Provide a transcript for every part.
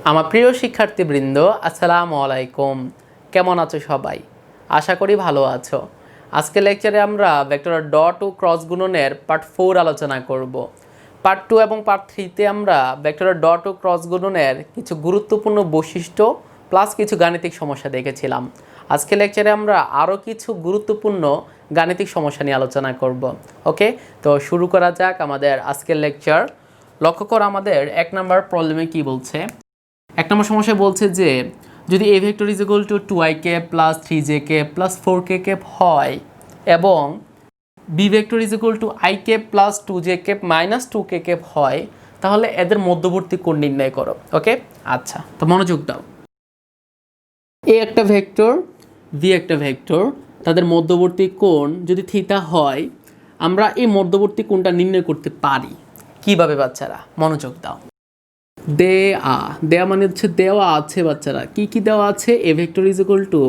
আমার প্রিয় শিক্ষার্থীবৃন্দ, আসসালামু আলাইকুম। কেমন আছো সবাই? আশা করি ভালো আছো। আজকে লেকচারে আমরা ভেক্টর ডট ও ক্রস গুণনের পার্ট 4 আলোচনা করব। পার্ট 2 এবং পার্ট 3তে আমরা ভেক্টর ডট ও ক্রস গুণনের কিছু গুরুত্বপূর্ণ বৈশিষ্ট্য প্লাস কিছু গাণিতিক সমস্যা দেখেছিলাম। আজকে লেকচারে আমরা আরও কিছু গুরুত্বপূর্ণ গাণিতিক সমস্যা নিয়ে আলোচনা করব। ওকে, তো শুরু করা যাক আমাদের আজকের লেকচার। লক্ষ্য করো আমাদের 1 নম্বর প্রবলেমে কি বলছে। 1 নম্বর সমস্যায় বলছে যে যদি a vector is equal to 2ik plus 3jk plus 4kk হয় এবং b vector is equal to ik plus 2jk minus 2kk হয়, তাহলে এদের মধ্যবর্তী কোণ নির্ণয় করো। ওকে, আচ্ছা, তো মনোযোগ দাও। a একটা ভেক্টর, b একটা ভেক্টর, তাদের মধ্যবর্তী কোণ যদি থিটা হয়, আমরা এই মধ্যবর্তী কোণটা নির্ণয় করতে পারি কিভাবে বাচ্চারা? মনোযোগ দাও। দেয়া মানে হচ্ছে দেওয়া আছে বাচ্চারা। কি কি দেওয়া আছে? A vector is equal to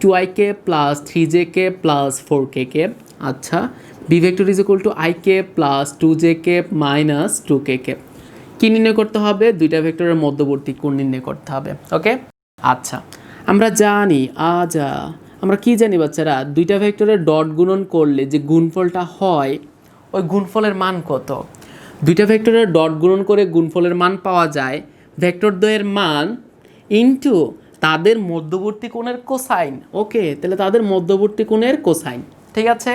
2ik plus 3jk plus 4kk। আচ্ছা, B vector is equal to ik plus 2jk minus 2kk। কি নির্ণয় করতে হবে? দুইটা ভেক্টরের মধ্যবর্তী কোণ নির্ণয় করতে হবে। ওকে, আচ্ছা, আমরা জানি আমরা কি জানি বাচ্চারা? দুইটা ভেক্টরের ডট গুণন করলে যে গুণফলটা হয়, ওই গুণফলের মান কত? দুইটা ভেক্টরের ডট গুণন করে গুণফলের মান পাওয়া যায় ভেক্টর দ্বয়ের মান ইনটু তাদের মধ্যবর্তী কোণের কোসাইন। ওকে, তাহলে তাদের মধ্যবর্তী কোণের কোসাইন। ঠিক আছে,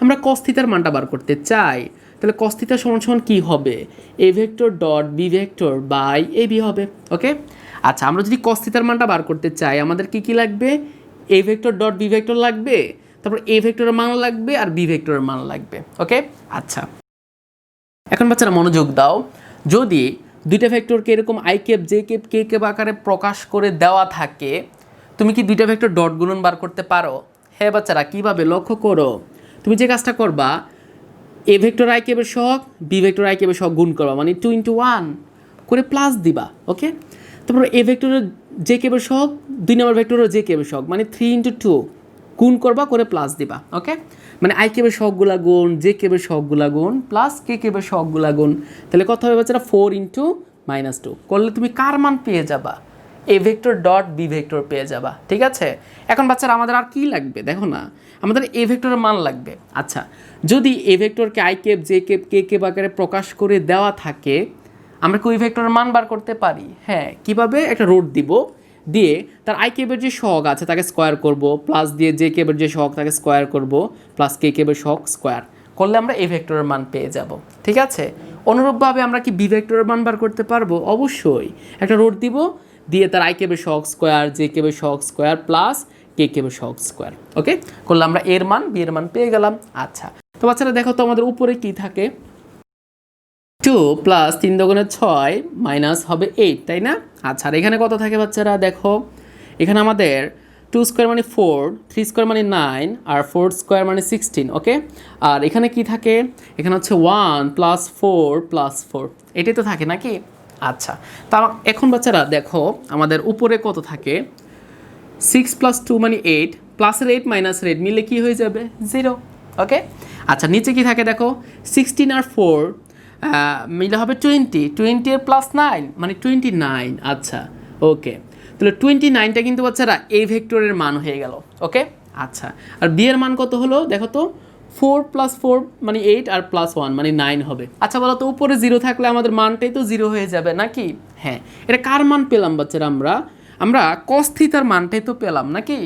আমরা cos থিটার মানটা বার করতে চাই, তাহলে cos থিটা সমান সমান কি হবে? A vector dot B vector by A B হবে। ওকে, আচ্ছা, আমরা যদি cos থিটার মানটা বার করতে চাই, আমাদের কি কি লাগবে? A vector dot B vector লাগবে, তারপর এ ভেক্টরের মান লাগবে আর বি ভেক্টরের মান লাগবে। ওকে, আচ্ছা, এখন বাচ্চারা মনোযোগ দাও। যদি দুইটা ভেক্টরকে এরকম I cap J cap K cap আকারে প্রকাশ করে দেওয়া থাকে, তুমি কি দুইটা ভেক্টর ডট গুণন বার করতে পারো? হ্যাঁ বাচ্চারা, কীভাবে? লক্ষ্য করো, তুমি যে কাজটা করবা, এ ভেক্টর আই ক্যাপের সহগ বি ভেক্টর আই ক্যাপের সহগ গুণ করবা, মানে 2 × 1 করে প্লাস দিবা। ওকে, তারপর এ ভেক্টরের জে ক্যাপের সহগ 2 নম্বর ভেক্টরের জে ক্যাপের সহগ, মানে 3 × 2 গুণ করবা করে প্লাস দিবা। ওকে, মানে আই কেবের সহগগুলা গুণ, জে কেবের সহগগুলা গুণ প্লাস কে কেবের সহগগুলা গুণ, তাহলে কত হবে বাচ্চারা? 4 × -2 করলে তুমি কার মান পেয়ে যাবা? A vector dot B vector পেয়ে যাবা। ঠিক আছে, এখন বাচ্চারা আমাদের আর কি লাগবে? দেখো না, আমাদের এ ভেক্টরের মান লাগবে। আচ্ছা, যদি এ ভেক্টরকে i cap j cap k cap আকারে প্রকাশ করে দেওয়া থাকে, আমরা কি ওই ভেক্টরের মান বার করতে পারি? হ্যাঁ, কিভাবে? একটা রোড দিব, দিয়ে তার আই কেবের যে সহগ আছে তাকে স্কোয়ার করব, প্লাস দিয়ে জে কেবের যে সহগ তাকে স্কোয়ার করব, প্লাস কে কেবের সহগ স্কোয়ার করলে আমরা এ ভেক্টরের মান পেয়ে যাব। ঠিক আছে, অনুরূপভাবে আমরা কি বি ভেক্টরের মান বার করতে পারবো? অবশ্যই। একটা রোড দিব, দিয়ে তার আই কেবের সহগ স্কোয়ার, জে কেবের সহগ স্কোয়ার প্লাস কে কেবের সহগ স্কোয়ার। ওকে, করলে আমরা এর মান বি এর মান পেয়ে গেলাম। আচ্ছা, তো বাচ্চারা দেখো তো আমাদের উপরে কি থাকে? 2 প্লাস 3 × 6 মাইনাস হবে 8, তাই না? আচ্ছা, আর এখানে কত থাকে বাচ্চারা? দেখো, এখানে আমাদের 2 স্কোয়ার মানে 4, 3 স্কোয়ার মানে 9, আর 4 স্কোয়ার মানে 16। ওকে, আর এখানে কি থাকে? এখানে হচ্ছে 1 প্লাস 4 প্লাস 4, এটাই তো থাকে নাকি? আচ্ছা, তা এখন বাচ্চারা দেখো আমাদের উপরে কত থাকে? 6 প্লাস 2 মানে 8, প্লাসের 8 মাইনাসের 8 মিলে কি হয়ে যাবে? 0। ওকে, আচ্ছা, নিচে কি থাকে দেখো? 16 আর 4 মিলে হবে 20 এর প্লাস 9 মানে 29। আচ্ছা, ওকে, তাহলে 29টা কিন্তু বাচ্চারা এই ভেক্টরের মান হয়ে গেল। ওকে, আচ্ছা, আর বি এর মান কত হলো দেখো তো? 4 প্লাস 4 মানে 8 আর প্লাস 1 মানে 9 হবে। আচ্ছা, বলো তো উপরে 0 থাকলে আমাদের মানটাই তো 0 হয়ে যাবে নাকি? হ্যাঁ, এটা কার মান পেলাম বাচ্চারা? আমরা cos থিটার মানটাই তো পেলাম নাকি?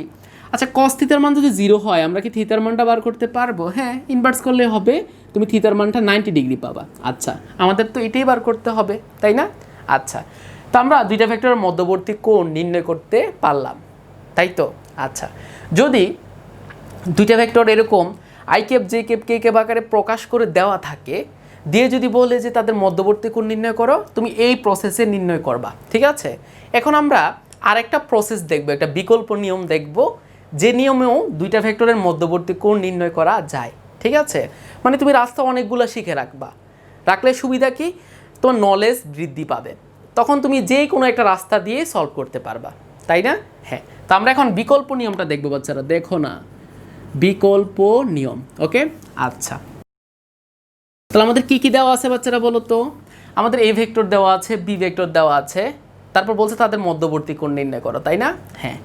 আচ্ছা, cos থিটার মান যদি 0 হয়, আমরা কি থিটার মানটা বার করতে পারবো? হ্যাঁ, ইনভার্স করলে হবে, তুমি থিটার মানটা 90 ডিগ্রি পাবা। আচ্ছা, আমাদের তো এটাই বার করতে হবে, তাই না? আচ্ছা, তো আমরা দুইটা ভেক্টরের মধ্যবর্তী কোণ নির্ণয় করতে পারলাম, তাই তো? আচ্ছা, যদি দুইটা ভেক্টর এরকম i cap j cap k cap আকারে প্রকাশ করে দেওয়া থাকে, দিয়ে যদি বলে যে তাদের মধ্যবর্তী কোণ নির্ণয় করো, তুমি এই প্রসেসে নির্ণয় করবা। ঠিক আছে, এখন আমরা আরেকটা প্রসেস দেখব, একটা বিকল্প নিয়ম দেখব, যে নিয়মেও দুইটা ভেক্টরের মধ্যবর্তী কোণ নির্ণয় করা যায়। ঠিক আছে, মানে তুমি রাস্তা অনেকগুলো শিখে রাখলে সুবিধা কি? তোমার নলেজ বৃদ্ধি পাবে, তখন তুমি যে কোনো একটা রাস্তা দিয়ে সলভ করতে পারবা, তাই না? হ্যাঁ, তো আমরা এখন বিকল্প নিয়মটা দেখবো বাচ্চারা। দেখো না, বিকল্প নিয়ম। ওকে, আচ্ছা, তাহলে আমাদের কি কি দেওয়া আছে বাচ্চারা বলো তো? আমাদের এ ভেক্টর দেওয়া আছে, বি ভেক্টর দেওয়া আছে, তারপর বলছে তাদের মধ্যবর্তী কোণ নির্ণয় করো, তাই না? হ্যাঁ।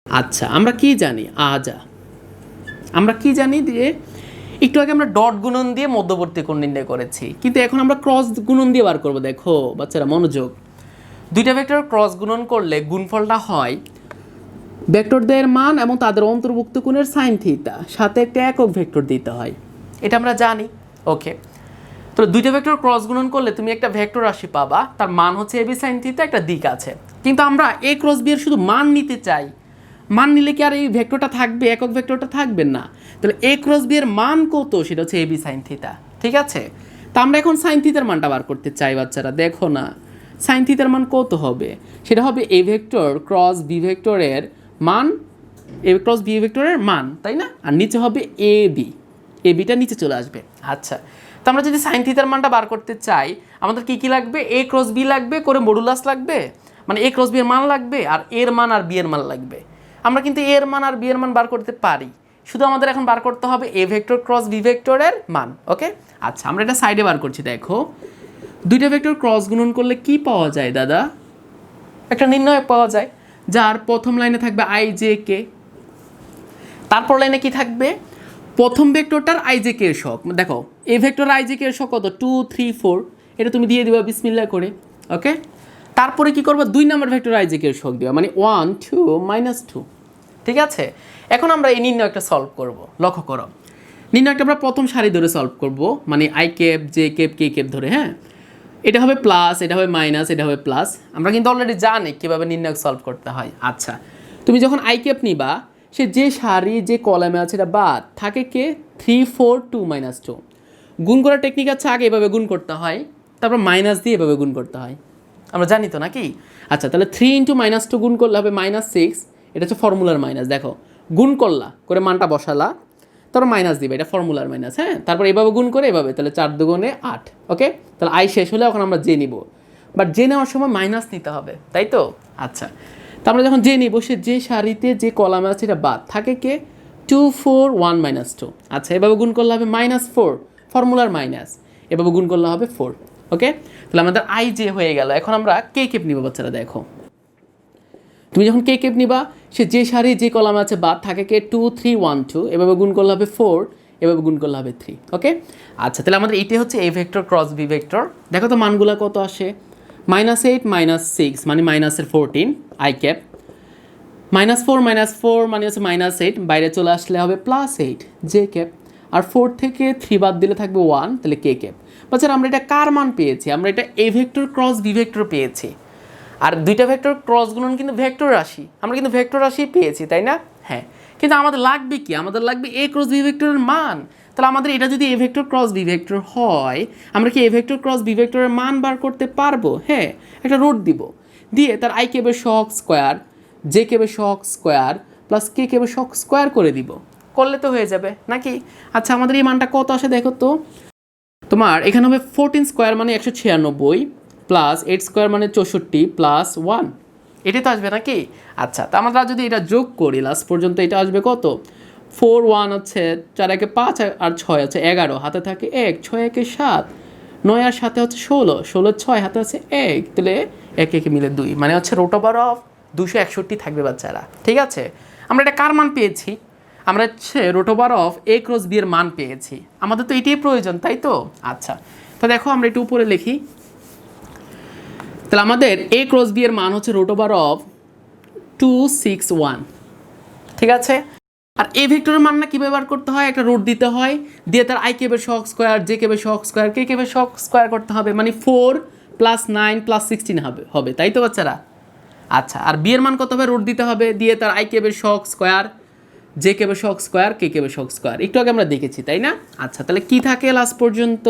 আচ্ছা, আমরা কি জানি আমরা কি জানি যে একটু আগে আমরা ডট গুণন দিয়ে মধ্যবর্তী কোণ নির্ণয় করেছি, কিন্তু এখন আমরা ক্রস গুণন দিয়ে বার করবো। দেখো বাচ্চারা মনোযোগ, দুইটা ভেক্টর ক্রস গুণন করলে গুণফলটা হয় ভেক্টরদের মান এবং তাদের অন্তর্ভুক্ত কোণের সাইন থিটা, সাথে একটা একক ভেক্টর দিতে হয়, এটা আমরা জানি। ওকে, তো দুইটা ভেক্টর ক্রস গুণন করলে তুমি একটা ভেক্টর রাশি পাবা, তার মান হচ্ছে এবি সাইন থিটা, একটা দিক আছে। কিন্তু আমরা এ ক্রস বি এর শুধু মান নিতে চাই, মান নিলে কি আর এই ভেক্টরটা থাকবে, একক ভেক্টরটা থাকবে না। তাহলে এ ক্রস বি এর মান কত, সেটা হচ্ছে এবি সাইন থিটা। ঠিক আছে, তা আমরা এখন সাইন থিটার মানটা বার করতে চাই। বাচ্চারা দেখো না, সাইন থিটার মান কত হবে, সেটা হবে এ ভেক্টর ক্রস বি ভেক্টরের মান, এ ক্রস বি ভেক্টরের মান, তাই না? আর নিচে হবে এ বি, এ বিটা নিচে চলে আসবে। আচ্ছা, তো আমরা যদি সাইন থিটার মানটা বার করতে চাই, আমাদের কি কি লাগবে? এ ক্রস বি লাগবে, করে মডুলাস লাগবে, মানে এ ক্রস বি এর মান লাগবে, আর এর মান আর বি এর মান লাগবে। আমরা কিন্তু এর মান আর বি এর মান বার করতে পারি, শুধু আমাদের এখন বার করতে হবে এ ভেক্টর ক্রস বি ভেক্টরের মান। ওকে, আচ্ছা, আমরা এটা সাইডে বার করছি। দেখো, দুইটা ভেক্টর ক্রস গুণন করলে কি পাওয়া যায় দাদা? একটা নির্ণয় পাওয়া যায়, যার প্রথম লাইনে থাকবে আই জে কে, তারপর লাইনে কি থাকবে? প্রথম ভেক্টরটার আই জে কে এর শক। দেখো, A vector I J K এর শক কত? 2 3 4, এটা তুমি দিয়ে দিবা বিসমিল্লাহ করে। ওকে, তারপরে কি করবা? দুই নম্বর ভেক্টর আই জে কে এর শক দিবা, মানে 1 2 -2। ঠিক আছে, এখন আমরা এই নির্ণয়টা সলভ করব। লক্ষ্য করো, নির্ণয়টা আমরা প্রথম সারি ধরে সলভ করব, মানে I cap J cap K cap ধরে। হ্যাঁ, এটা হবে প্লাস, এটা হবে মাইনাস, এটা হবে প্লাস। আমরা কিন্তু অলরেডি জানি কীভাবে নির্ণয় সলভ করতে হয়। আচ্ছা, তুমি যখন আই ক্যাপ নিবা, সে যে সারি যে কলামে আছে এটা বাদ থাকে কে? 3 4 2 -2। গুণ করার টেকনিক আছে, আগে এভাবে গুণ করতে হয়, তারপর মাইনাস দিয়ে এভাবে গুণ করতে হয়, আমরা জানি তো নাকি? আচ্ছা, তাহলে 3 × -2 গুণ করলে হবে -6, এটা হচ্ছে ফর্মুলার মাইনাস। দেখো, গুণ করলা করে মানটা বসালা, তারপর মাইনাস দিবে, এটা ফর্মুলার মাইনাস। হ্যাঁ, তারপর এভাবে গুণ করে এভাবে, তাহলে 4 2 8। ওকে, তাহলে আই শেষ হলে এখন আমরা জে নিব, বাট জে নেওয়ার সময় মাইনাস নিতে হবে, তাই তো? আচ্ছা, তো আমরা যখন জে নিব, সে যে সারিতে যে কলামে আছে এটা বাদ থাকে কে? 2 4 1 -2। আচ্ছা, এভাবে গুণ করলে হবে -4, ফর্মুলার মাইনাস, এভাবে গুণ করলে হবে 4। ওকে, তাহলে আমাদের আই জে হয়ে গেল। এখন আমরা কে কেপ নিব। বাচ্চারা দেখো, তুমি যখন কে কেপ নিবা, সে যে সারি যে কলামে আছে বাদ থাকে কে? 2 3 1 2, এভাবে গুণ করলে হবে 4, এভাবে গুণ করলে হবে 3। ওকে, আচ্ছা, তাহলে আমাদের এইটাই হচ্ছে A vector cross B vector. দেখো তো মানগুলো কত আসে? -8 -6 মানে মাইনাসের 14 আই ক্যাপ, -4 -4 মানে হচ্ছে -8, বাইরে চলে আসলে হবে +8 জে ক্যাপ, আর 4 থেকে 3 বাদ দিলে থাকবে 1, তাহলে কে ক্যাপ। বাচ্চারা আমরা এটা কার মান পেয়েছি? আমরা এটা A vector cross B vector পেয়েছি। আর দুইটা ভেক্টর ক্রস গুণন কিন্তু ভেক্টর রাশি, আমরা কিন্তু ভেক্টর রাশি পেয়েছি, তাই না? হ্যাঁ, কিন্তু আমাদের লাগবে কি? আমাদের লাগবে এ ক্রস বি ভেক্টরের মান। তাহলে আমাদের এটা যদি A vector cross B vector হয়, আমরা কি এ ভেক্টর ক্রস বি ভেক্টরের মান বার করতে পারবো? হ্যাঁ, একটা রুট দিব, দিয়ে তার আই কেবের সহগ স্কোয়ার, জে কেবের সহগ স্কোয়ার প্লাস কে কেবের সহগ স্কোয়ার করে দিব, করলে তো হয়ে যাবে নাকি? আচ্ছা, আমাদের এই মানটা কত আসে দেখো তো। তোমার এখানে হবে 14 স্কোয়ার মানে 196, প্লাস 8 স্কোয়ার মানে 64 প্লাস 1, এটাই তো আসবে নাকি? আচ্ছা, তা আমরা যদি এটা যোগ করি লাস্ট পর্যন্ত, এটা আসবে কত? 4 1 হচ্ছে 4 1 5 আর 6 হচ্ছে 11, হাতে থাকে 1, 6 1 7, 9 আর 7 হচ্ছে 16, 16 6 হাতে আছে 1, তাহলে 1 1 মিলে 2, মানে হচ্ছে √261 থাকবে বাচ্চারা। ঠিক আছে, আমরা এটা কার মান পেয়েছি? আমরা হচ্ছে √অফ এ ক্রস বি এর মান পেয়েছি, আমাদের তো এটাই প্রয়োজন, তাই তো? আচ্ছা, তো দেখো আমরা একটু উপরে লিখি, তাহলে আমাদের এ ক্রস বি এর মান হচ্ছে √অফ 261। ঠিক আছে, আর এ ভেক্টরের মান না কীভাবে বার করতে হয়? একটা রুট দিতে হয়, দিয়ে তার আই কেবের সহগ স্কোয়ার, জে কেবের সহগ স্কোয়ার, কে কেবের সহগ স্কোয়ার করতে হবে, মানে 4 + 9 + 16 হবে, তাই তো বাচ্চারা? আচ্ছা, আর বি এর মান কত হবে? রুট দিতে হবে, দিয়ে তার আই কেবের সহগ স্কোয়ার, জে কেবের সহগ স্কোয়ার, কে কেবের সহগ স্কোয়ার, একটু আগে আমরা দেখেছি, তাই না? আচ্ছা, তাহলে কি থাকে লাস্ট পর্যন্ত?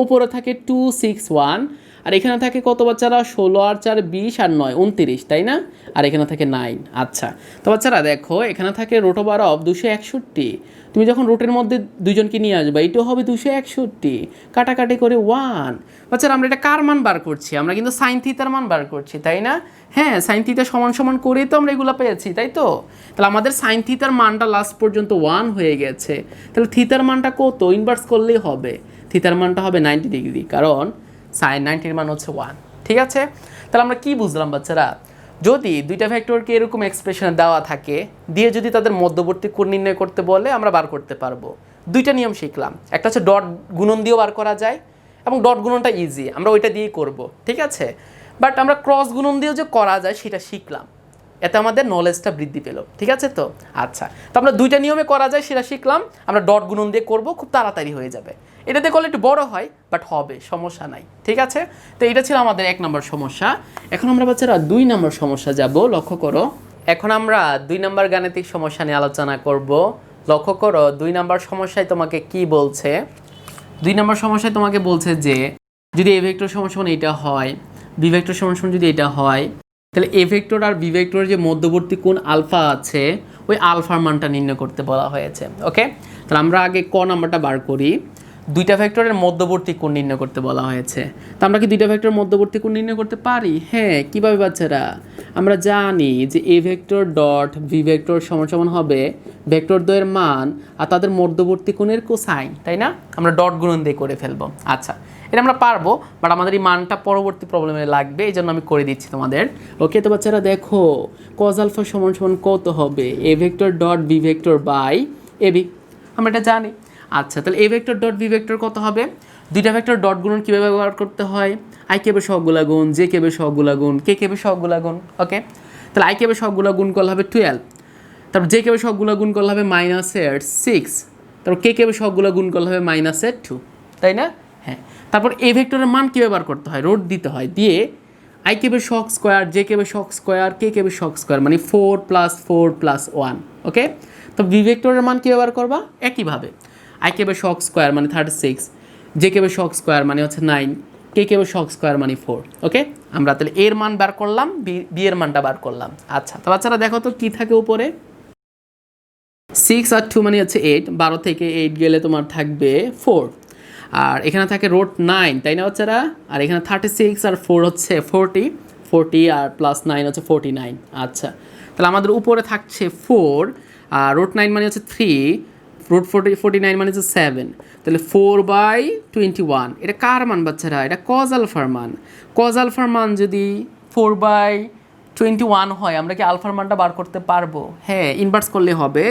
উপরে থাকে 261, আর এখানে থাকে কত বাচ্চারা? 16 আর 4 20 আর 9 29, তাই না? আর এখানে থাকে 9। আচ্ছা, তো বাচ্চারা দেখো, এখানে থাকে √অফ 261, তুমি যখন রুটের মধ্যে দুইজনকে নিয়ে আসবে, এইটাও হবে 261, কাটাকাটি করে 1। বাচ্চারা আমরা এটা কার মান বার করছি? আমরা কিন্তু সাইন থিটার মান বার করছি, তাই না? হ্যাঁ, সাইন থিটা সমান সমান করেই তো আমরা এগুলো পেয়েছি, তাই তো? তাহলে আমাদের সাইন থিটার মানটা লাস্ট পর্যন্ত 1 হয়ে গেছে। তাহলে থিটার মানটা কত? ইনভার্স করলেই হবে, থিটার মানটা হবে 90 ডিগ্রি, কারণ সাইন 90 এর মান হচ্ছে 1। ঠিক আছে, তাহলে আমরা কি বুঝলাম বাচ্চারা, যদি দুইটা ভেক্টরকে এরকম এক্সপ্রেশনে দেওয়া থাকে, দিয়ে যদি তাদের মধ্যবর্তী কোণ নির্ণয় করতে বলে আমরা বার করতে পারবো। দুইটা নিয়ম শিখলাম, একটা হচ্ছে ডট গুণন দিয়েও বার করা যায়, এবং ডট গুণনটা ইজি, আমরা ওইটা দিয়েই করব, ঠিক আছে। বাট আমরা ক্রস গুণন দিয়েও যে করা যায় সেটা শিখলাম, এতে আমাদের নলেজটা বৃদ্ধি পেল, ঠিক আছে। তো আচ্ছা, তো আমরা দুইটা নিয়মে করা যায় সেটা শিখলাম, আমরা ডট গুণন দিয়ে করব, খুব তাড়াতাড়ি হয়ে যাবে। এটাতে করলে একটু বড় হয়, বাট হবে, সমস্যা নাই, ঠিক আছে। তো এটা ছিল আমাদের 1 নম্বর সমস্যা। এখন আমরা বাচ্চারা 2 নম্বর সমস্যা যাব, লক্ষ্য করো। এখন আমরা 2 নম্বর গাণিতিক সমস্যা নিয়ে আলোচনা করব। লক্ষ্য করো 2 নম্বর সমস্যায় তোমাকে কি বলছে। 2 নম্বর সমস্যায় তোমাকে বলছে যে যদি এ ভেক্টর সমান এটা হয়, বি ভেক্টর সমান যদি এটা হয়, তাহলে এ ভেক্টর আর বি ভেক্টরের যে মধ্যবর্তী কোণ আলফা আছে, ওই আলফার মানটা নির্ণয় করতে বলা হয়েছে। ওকে, তাহলে আমরা আগে ক নাম্বারটা বার করি। দুইটা ভেক্টরের মধ্যবর্তী কোণ নির্ণয় করতে বলা হয়েছে। তো আমরা কি দুইটা ভেক্টরের মধ্যবর্তী কোণ নির্ণয় করতে পারি? হ্যাঁ, কীভাবে বাচ্চারা? আমরা জানি যে A vector dot B vector সমান হবে ভেক্টর দ্বয়ের মান আর তাদের মধ্যবর্তী কোণের কোসাইন, তাই না? আমরা ডট গুণন দিয়ে করে ফেলবো। আচ্ছা, এটা আমরা পারবো, বাট আমাদের এই মানটা পরবর্তী প্রবলেমে লাগবে, এই জন্য আমি করে দিচ্ছি তোমাদের। ওকে, তো বাচ্চারা দেখো কজ আলফা সমান কত হবে? A vector dot B vector by A B, আমরা এটা জানি। আচ্ছা, তাহলে A vector dot B vector কত হবে? দুইটা ভেক্টর ডট গুণন কীভাবে ব্যবহার করতে হয়? আই কেবে সহগুলা গুণ, জে কেবে সহগুলা গুণ, কে কেবে সহগুলা গুণ। ওকে, তাহলে আই কেবে সহগুলা গুণ করলে হবে 12, তারপর জে কেবে সহগুলা গুণ করলে হবে -6, তারপর কে কেবে সহগুলা গুণ করলে হবে -2, তাই না? হ্যাঁ, তারপর এ ভেক্টরের মান কী ব্যবহার করতে হয়? রোড দিতে হয়, দিয়ে আই কেবে শক স্কোয়ার, জে কেবে শক স্কোয়ার, কে কেবে শক স্কোয়ার, মানে 4 + 4 + 1। ওকে, তো বি ভেক্টরের মান কী ব্যবহার করবা? একইভাবে আই কেবে শক স্কোয়ার মানে 36, জে কেবে শক স্কোয়ার মানে হচ্ছে 9, কে কেবে শক স্কোয়ার মানে 4। ওকে, আমরা তাহলে এর মান বার করলাম, বি এর মানটা বার করলাম। আচ্ছা, তো বাচ্চারা দেখো তো কী থাকে উপরে? 6 আর 2 মানে হচ্ছে 8, 12 থেকে 8 গেলে তোমার থাকবে 4, আর এখানে থাকে রোড 9, তাই না বাচ্চারা? আর এখানে 36 আর 4 হচ্ছে 40 আর +9 হচ্ছে 49। আচ্ছা, তাহলে আমাদের উপরে থাকছে 4, আর রোড 9 মানে হচ্ছে 3, রোড 49 মানে হচ্ছে 7, তাহলে 4/21। এটা কার মান বাচ্চারা? এটা কজ আলফার মান। কজ আলফার মান যদি 4/21 হয়, আমরা কি আলফার মানটা বার করতে পারবো? হ্যাঁ, ইনভার্স করলে হবে,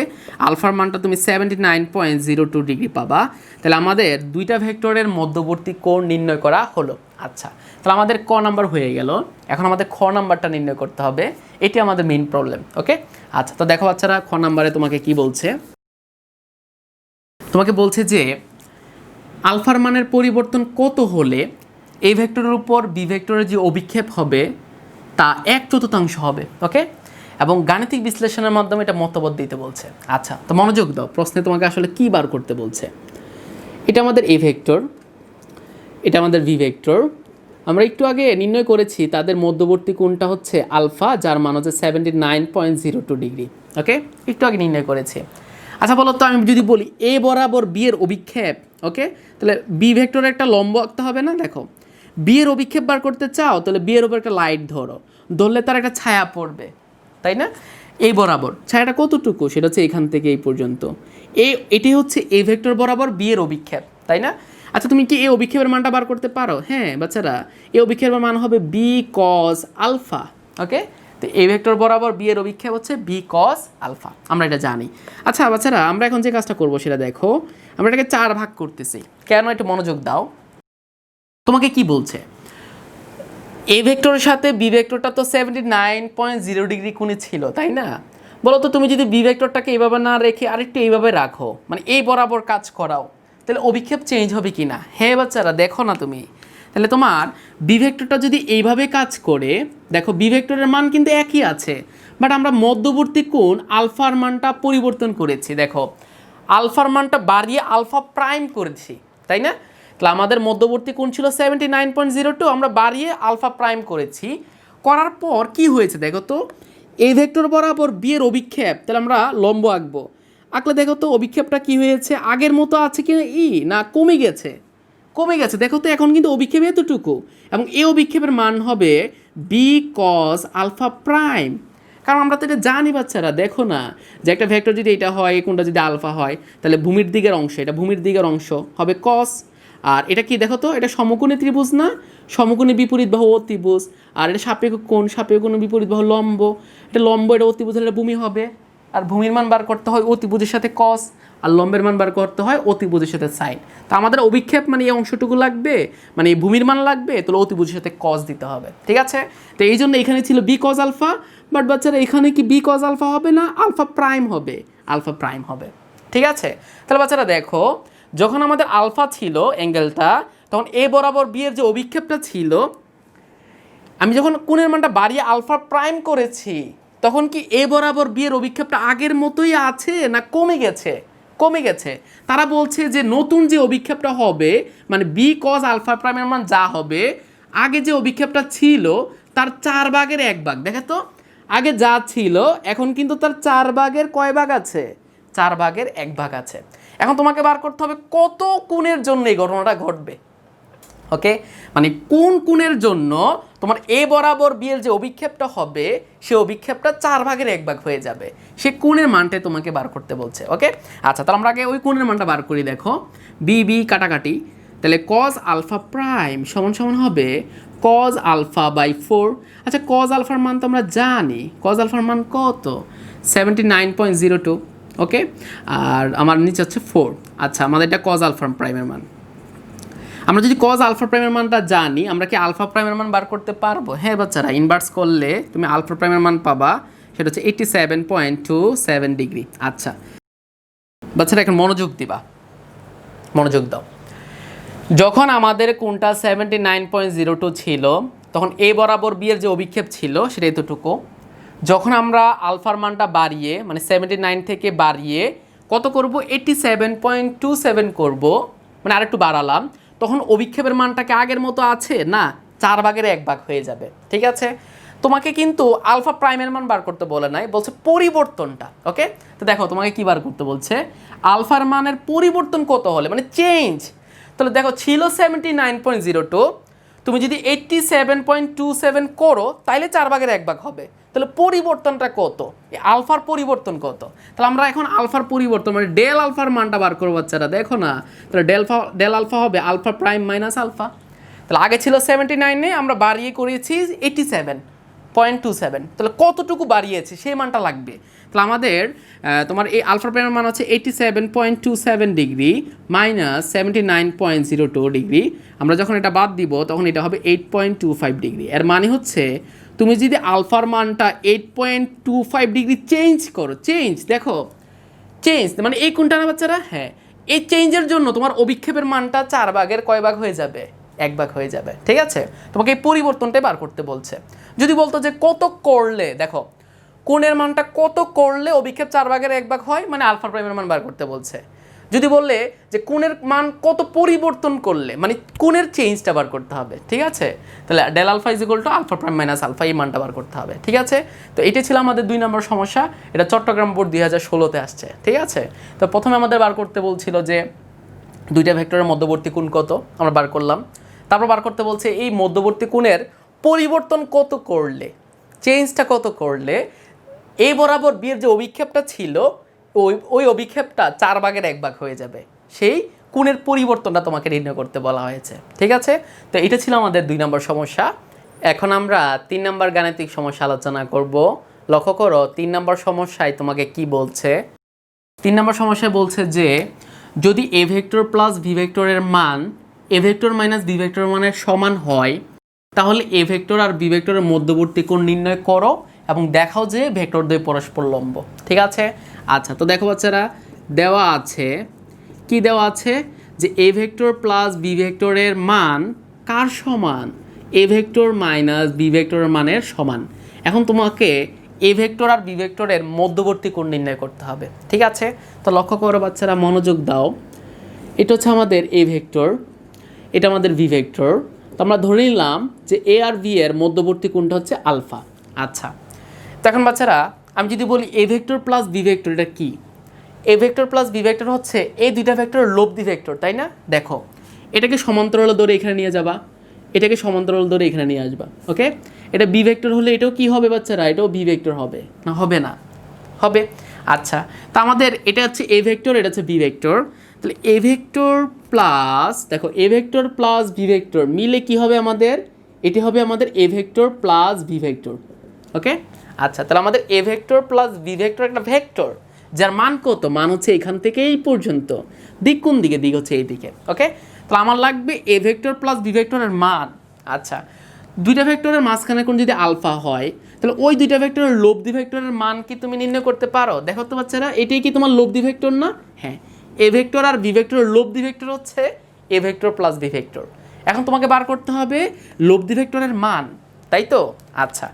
আলফার মানটা তুমি 79.02 ডিগ্রি পাবা। তাহলে আমাদের দুইটা ভেক্টরের মধ্যবর্তী কোণ নির্ণয় করা হলো। আচ্ছা, তাহলে আমাদের ক নাম্বার হয়ে গেল। এখন আমাদের খ নাম্বারটা নির্ণয় করতে হবে, এটি আমাদের মেইন প্রবলেম। ওকে, আচ্ছা, তো দেখো বাচ্চারা খ নাম্বারে তোমাকে কি বলছে। তোমাকে বলছে যে আলফার মানের পরিবর্তন কত হলে এই ভেক্টরের উপর বি ভেক্টরের যে অভিক্ষেপ হবে তা 1/4 হবে। ওকে, এবং গাণিতিক বিশ্লেষণের মাধ্যমে এটা মতবাদ দিতে বলছে। আচ্ছা, তো মনোযোগ দাও, প্রশ্নে তোমাকে আসলে কী বার করতে বলছে। এটা আমাদের এ ভেক্টর, এটা আমাদের বি ভেক্টর। আমরা একটু আগে নির্ণয় করেছি তাদের মধ্যবর্তী কোণটা হচ্ছে আলফা, যার মান হচ্ছে 79.02 ডিগ্রি। ওকে, একটু আগে নির্ণয় করেছি। আচ্ছা, বলো তো, আমি যদি বলি এ বরাবর বি এর অভিক্ষেপ, ওকে, তাহলে বি ভেক্টরে একটা লম্ব আঁকতে হবে না? দেখো, বি এর অভিক্ষেপ বার করতে চাও, তাহলে বি এর উপর একটা লাইট ধরলে তার একটা ছায়া পড়বে, তাই না? এই বরাবর ছায়াটা কতটুকু? সেটা হচ্ছে এখান থেকে এই পর্যন্ত। এটি হচ্ছে এ ভেক্টর বরাবর বি এর অভিক্ষেপ, তাই না? আচ্ছা, তুমি কি এই অভিক্ষেপের মানটা বার করতে পারো? হ্যাঁ বাচ্চারা, এই অভিক্ষেপের মান হবে বি কজ আলফা। ওকে, তো এ ভেক্টর বরাবর বি এর অভিক্ষেপ হচ্ছে বি কজ আলফা, আমরা এটা জানি। আচ্ছা বাচ্চারা, আমরা এখন যে কাজটা করবো সেটা দেখো, আমরা এটাকে 4 ভাগ করতেছি। কেন? একটু মনোযোগ দাও। তোমাকে কি বলছে? এ ভেক্টরের সাথে বি ভেক্টরটা তো 79.0 ডিগ্রি কোণে ছিল, তাই না? বলো তো, তুমি যদি বি ভেক্টরটাকে এইভাবে না রেখে আরেকটু এইভাবে রাখো, মানে এই বরাবর কাজ করাও, তাহলে অভিক্ষেপ চেঞ্জ হবে কি না? হ্যাঁ বাচ্চারা, দেখো না তুমি, তাহলে তোমার বি ভেক্টরটা যদি এইভাবে কাজ করে, দেখো বি ভেক্টরের মান কিন্তু একই আছে, বাট আমরা মধ্যবর্তী কোণ আলফার মানটা পরিবর্তন করেছি। দেখো, আলফার মানটা বাড়িয়ে আলফা প্রাইম করেছি, তাই না? তাহলে আমাদের মধ্যবর্তী কোণ ছিল 79.02, আমরা বাড়িয়ে আলফা প্রাইম করেছি। করার পর কি হয়েছে দেখো তো, এই ভেক্টর বরাবর বি এর অভিক্ষেপ, তাহলে আমরা লম্ব আঁকবো। আঁকলে দেখো তো অভিক্ষেপটা কি হয়েছে, আগের মতো আছে কি না কমে গেছে? কমে গেছে। দেখো তো এখন কিন্তু অভিক্ষেপ এতটুকু, এবং এই অভিক্ষেপের মান হবে বি কজ আলফা প্রাইম। কারণ আমরা তো এটা জানি বাচ্চারা, দেখো না, যে একটা ভেক্টর যদি এটা হয়, কোনটা যদি আলফা হয়, তাহলে ভূমির দিকের অংশ, এটা ভূমির দিকের অংশ হবে কস, আর এটা কি দেখো তো, এটা সমকোণী ত্রিভুজ না, সমকোণী বিপরীত বাহু অতিভুজ, আর এটা সাপেক্ষ কোণ, সাপেক্ষ কোণ বিপরীত বাহু লম্ব, এটা লম্ব, এটা অতিভুজ, এটা ভূমি হবে। আর ভূমির মান বার করতে হয় অতিভুজের সাথে কস, আর লম্বের মান বার করতে হয় অতিভুজের সাথে সাইন। তো আমাদের অভিক্ষেপ মানে এই অংশটুকু লাগবে, মানে এই ভূমির মান লাগবে, তাহলে অতিভুজের সাথে কস দিতে হবে, ঠিক আছে। তো এই জন্য এখানে ছিল বি কজ আলফা, বাট বাচ্চারা এখানে কি বি কজ আলফা হবে না, আলফা প্রাইম হবে, আলফা প্রাইম হবে, ঠিক আছে। তাহলে বাচ্চারা দেখো, যখন আমাদের আলফা ছিল অ্যাঙ্গেলটা, তখন এ বরাবর বি এর যে অভিক্ষেপটা ছিল, আমি যখন কোণের মানটা বাড়িয়ে আলফা প্রাইম করেছি, তখন কি এ বরাবর বি এর অভিক্ষেপটা আগের মতোই আছে না কমে গেছে? কমে গেছে। তারা বলছে যে নতুন যে অভিক্ষেপটা হবে, মানে বি কজ আলফা প্রাইমের মান যা হবে, আগে যে অভিক্ষেপটা ছিল তার 4/1 দেখে তো, আগে যা ছিল এখন কিন্তু তার 4/, কয় ভাগ আছে? 4/1 আছে। এখন তোমাকে বার করতে হবে কত কোণের জন্য এই ঘটনাটা ঘটবে। ওকে, মানে কোন কোণের জন্য তোমার এ বরাবর বি এর যে অভিক্ষেপটা হবে, সে অভিক্ষেপটা 4/1 হয়ে যাবে, সে কোণের মানটাই তোমাকে বার করতে বলছে। ওকে, আচ্ছা, তাহলে আমরা আগে ওই কোণের মানটা বার করি। দেখো, বি বি কাটাকাটি, তাহলে কজ আলফা প্রাইম সমান সমান হবে কজ আলফা বাই 4। আচ্ছা, কজ আলফার মান তো আমরা জানি, কজ আলফার মান কত? 79.02। ওকে, আর আমার নিচে হচ্ছে 4। আচ্ছা, আমাদের এটা কজ আলফা প্রাইমের মান। আমরা যদি কজ আলফা প্রাইমের মানটা জানি, আমরা কি আলফা প্রাইমের মান বার করতে পারবো? হ্যাঁ বাচ্চারা, ইনভার্স করলে তুমি আলফা প্রাইমের মান পাবা, সেটা হচ্ছে 87.27 ডিগ্রি। আচ্ছা বাচ্চারা, এখন মনোযোগ দিবা, মনোযোগ দাও। যখন আমাদের কোণটা 79.02 ছিল, তখন এ বরাবর বি এর যে অভিক্ষেপ ছিল সেটা এতটুকু। যখন আমরা আলফার মানটা বাড়িয়ে, মানে 79 থেকে বাড়িয়ে কত করব? 87.27 করব, মানে আরেকটু বাড়ালাম, তখন অভিক্ষেপের মানটাকে আগের মতো আছে না, 4/1 হয়ে যাবে, ঠিক আছে। তোমাকে কিন্তু আলফা প্রাইমের মান বার করতে বলে নাই, বলছে পরিবর্তনটা। ওকে, তো দেখো তোমাকে কি বার করতে বলছে, আলফার মানের পরিবর্তন কত হলে, মানে চেঞ্জ। তাহলে দেখো, ছিল 79.02, তুমি যদি 87.27 করো তাইলে 4/1 হবে। তাহলে পরিবর্তনটা কত, এই আলফার পরিবর্তন কত? তাহলে আমরা এখন আলফার পরিবর্তন মানে ডেল আলফার মানটা বার করবো বাচ্চারা। দেখো না, তাহলে ডেল আলফা হবে আলফা প্রাইম মাইনাস আলফা। তাহলে আগে ছিল 79, আমরা বাড়িয়ে করেছি 87.27, তাহলে কতটুকু বাড়িয়েছে সেই মানটা লাগবে। তাহলে আমাদের তোমার এই আলফা প্রাইমের মান হচ্ছে 87.27 ডিগ্রি মাইনাস 79.02 ডিগ্রি। আমরা যখন এটা বাদ দিব তখন এটা হবে 8.25 ডিগ্রি। এর মানে হচ্ছে তুমি যদি আলফার মানটা 8.25 ডিগ্রি চেঞ্জ করো, চেঞ্জ দেখো, চেঞ্জ মানে এই কোনটা না বাচ্চারা, হ্যাঁ, এই চেঞ্জের জন্য তোমার অভিক্ষেপের মানটা 4/, কয় ভাগ হয়ে যাবে? 1 হয়ে যাবে, ঠিক আছে। তোমাকে এই পরিবর্তনটাই বার করতে বলছে। যদি বলতো যে কত করলে, দেখো কোণের মানটা কত করলে অভিক্ষেপ 4/1 হয়, মানে আলফা প্রাইমের মান বার করতে বলছে। যদি বললে যে কোণের মান কত পরিবর্তন করলে, মানে কোণের চেঞ্জটা বার করতে হবে, ঠিক আছে। তাহলে del alpha is equal to alpha prime minus alpha, এই মানটা বার করতে হবে, ঠিক আছে। তো এটা ছিল আমাদের 2 নম্বর সমস্যা, এটা চট্টগ্রাম বোর্ড 2016-তে আসছে, ঠিক আছে। তো প্রথমে আমাদের বার করতে বলছিল যে দুইটা ভেক্টরের মধ্যবর্তী কোণ কত, আমরা বার করলাম। তারপর বার করতে বলছে এই মধ্যবর্তী কোণের পরিবর্তন কত করলে, চেঞ্জটা কত করলে এই বরাবর বি এর যে অভিক্ষেপটা ছিল ওই অভিক্ষেপটা 4/1 হয়ে যাবে, সেই কোণের পরিবর্তনটা তোমাকে নির্ণয় করতে বলা হয়েছে, ঠিক আছে। তো এটা ছিল আমাদের 2 নম্বর সমস্যা। এখন আমরা 3 নম্বর গাণিতিক সমস্যা আলোচনা করব। লক্ষ্য করো 3 নম্বর সমস্যায় তোমাকে কি বলছে। 3 নম্বর সমস্যায় বলছে যে যদি এ ভেক্টর প্লাস ভি ভেক্টরের মান এ ভেক্টর মাইনাস বি ভেক্টরের মানের সমান হয়, তাহলে এ ভেক্টর আর বি ভেক্টরের মধ্যবর্তী কোণ নির্ণয় করো এবং দেখাও যে ভেক্টর দ্বয় পরস্পর লম্ব, ঠিক আছে। আচ্ছা, তো দেখো বাচ্চারা, দেওয়া আছে, কি দেওয়া আছে, যে এ ভেক্টর প্লাস বি ভেক্টরের মান কার সমান? এ ভেক্টর মাইনাস বি ভেক্টরের মানের সমান। এখন তোমাকে এ ভেক্টর আর বি ভেক্টরের মধ্যবর্তী কোণ নির্ণয় করতে হবে, ঠিক আছে। তো লক্ষ্য করো বাচ্চারা, মনোযোগ দাও। এটা হচ্ছে আমাদের এ ভেক্টর, এটা আমাদের ভি ভেক্টর। তো আমরা ধরে নিলাম যে এ আর ভি এর মধ্যবর্তী কোণটা হচ্ছে আলফা। আচ্ছা, তো এখন বাচ্চারা আমি যদি বলি A vector plus B vector, এটা কি? A vector plus B vector হচ্ছে এই দুইটা ভেক্টরের লব্ধি ভেক্টর, তাই না? দেখো, এটাকে সমান্তরাল ধরে এখানে নিয়ে যাবা, এটাকে সমান্তরাল ধরে এখানে নিয়ে আসবা। ওকে, এটা বি ভেক্টর হলে এটাও কি হবে বাচ্চারা? এটাও বি ভেক্টর হবে না? হবে না? হবে। আচ্ছা, তো আমাদের এটা হচ্ছে এ ভেক্টর, এটা হচ্ছে বি ভেক্টর। তো তাহলে এ ভেক্টর প্লাস, দেখো A vector plus V vector মিলে কি হবে আমাদের, এটি হবে আমাদের A vector plus V vector. Okay, আচ্ছা তাহলে আমাদের A vector plus V vector একটা ভেক্টর যার মান কত, মান হচ্ছে এখান থেকে এই পর্যন্ত, দিক কোন দিকে, দিক হচ্ছে এই দিকে। ওকে, তাহলে আমার লাগবে এ ভেক্টর প্লাস ভি ভেক্টরের মান। আচ্ছা, দুইটা ভেক্টরের মাঝখানে কোন যদি আলফা হয়, তাহলে ওই দুইটা ভেক্টরের লব্ধি ভেক্টরের মান কি তুমি নির্ণয় করতে পারো? দেখো তো বাচ্চারা, এটাই কি তোমার লব্ধি ভেক্টর না? হ্যাঁ, এ ভেক্টর আর ভি ভেক্টরের লব্ধি ভেক্টর হচ্ছে A vector plus V vector. এখন তোমাকে বার করতে হবে লব্ধি ভেক্টরের মান, তাই তো? আচ্ছা,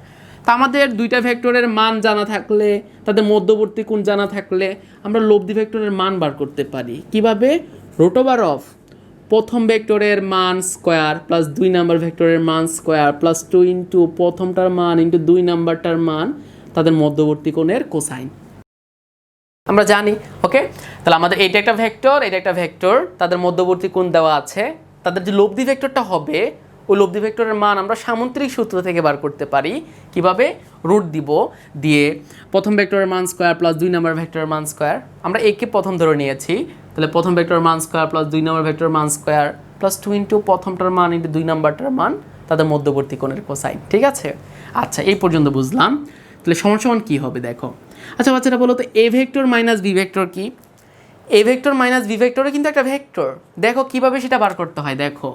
তা আমাদের দুইটা ভেক্টরের মান জানা থাকলে, তাদের মধ্যবর্তী কোণ জানা থাকলে আমরা লব্ধি ভেক্টরের মান বার করতে পারি কিভাবে? রুট ওভার অফ প্রথম ভেক্টরের মান স্কোয়ার প্লাস 2 নাম্বার ভেক্টরের মান স্কোয়ার প্লাস 2 ইন্টু প্রথমটার মান ইন্টু 2 নাম্বারটার মান, তাদের মধ্যবর্তী কোণের কোসাইন আমরা জানি। ওকে, তাহলে আমাদের এটা একটা ভেক্টর, এটা একটা ভেক্টর, তাদের মধ্যবর্তী কোণ দেওয়া আছে, তাদের যে লব্ধি ভেক্টরটা হবে ওই লব্ধি ভেক্টরের মান আমরা সামুদ্রিক সূত্র থেকে বার করতে পারি। কিভাবে? রুট দিব, দিয়ে প্রথম ভেক্টরের মান স্কোয়ার প্লাস 2 নাম্বার ভেক্টরের মান স্কোয়ার, আমরা একে প্রথম ধরে নিয়েছি, তাহলে প্রথম ভেক্টরের মান স্কোয়ার প্লাস 2 নাম্বার ভেক্টরের মান স্কোয়ার প্লাস 2 ইন্টু প্রথমটার মান ইন্টু 2 নাম্বারটার মান, তাদের মধ্যবর্তী কোণের কোসাইন। ঠিক আছে, আচ্ছা এই পর্যন্ত বুঝলাম। তাহলে সমান সমান কী হবে দেখো। আচ্ছা বাচ্চারা বলো তো, A vector minus B vector কি? এ ভেক্টর মাইনাস বি ভেক্টরও কিন্তু একটা ভেক্টর। দেখো কিভাবে সেটা বার করতে হয়। দেখো,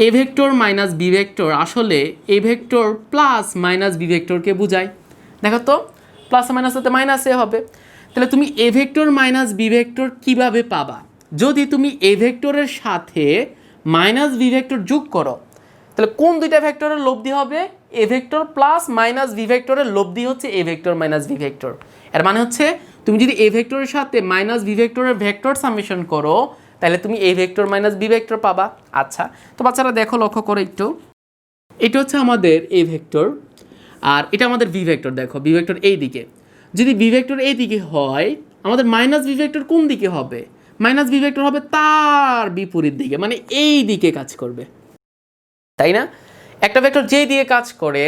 A vector minus B vector আসলে A vector plus minus B ভেক্টরকে বোঝায়। দেখো তো, প্লাস মাইনাস হতে মাইনাসে হবে। তাহলে তুমি A vector minus B vector কীভাবে পাবা? যদি তুমি এ ভেক্টরের সাথে মাইনাস বি ভেক্টর যোগ করো, তাহলে কোন দুইটা ভেক্টরের লব্ধি হবে? A vector plus minus B ভেক্টরের লব্ধি হচ্ছে A vector minus B vector. এর মানে হচ্ছে তুমি যদি এ ভেক্টরের সাথে মাইনাস বি ভেক্টরের ভেক্টর সামেশন করো, তাহলে তুমি A vector minus B vector পাবা। আচ্ছা, তো বাচ্চারা দেখো, লক্ষ্য করো একটু, এটা হচ্ছে আমাদের এ ভেক্টর আর এটা আমাদের বি ভেক্টর। দেখো বি ভেক্টর এই দিকে, যদি বি ভেক্টর এই দিকে হয়, আমাদের মাইনাস বি ভেক্টর কোন দিকে হবে? মাইনাস বি ভেক্টর হবে তার বিপরীত দিকে, মানে এই দিকে কাজ করবে, তাই না? একটা ভেক্টর যেই দিকে কাজ করে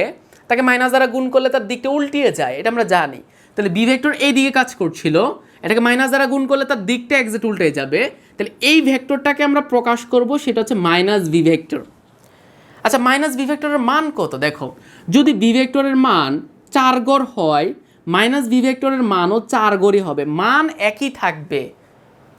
তাকে মাইনাস দ্বারা গুণ করলে তার দিকটা উল্টিয়ে যায়, এটা আমরা জানি। তাহলে বি ভেক্টর এই দিকে কাজ করছিল, এটাকে মাইনাস দ্বারা গুণ করলে তার দিকটা এক্সাক্ট উল্টে যাবে। তাহলে এই ভেক্টরটাকে আমরা প্রকাশ করব, সেটা হচ্ছে মাইনাস বি ভেক্টর। আচ্ছা, মাইনাস বি ভেক্টরের মান কত? দেখো, যদি বি ভেক্টরের মান 4 গড় হয়, মাইনাস বি ভেক্টরের মানও 4 গড়ই হবে, মান একই থাকবে,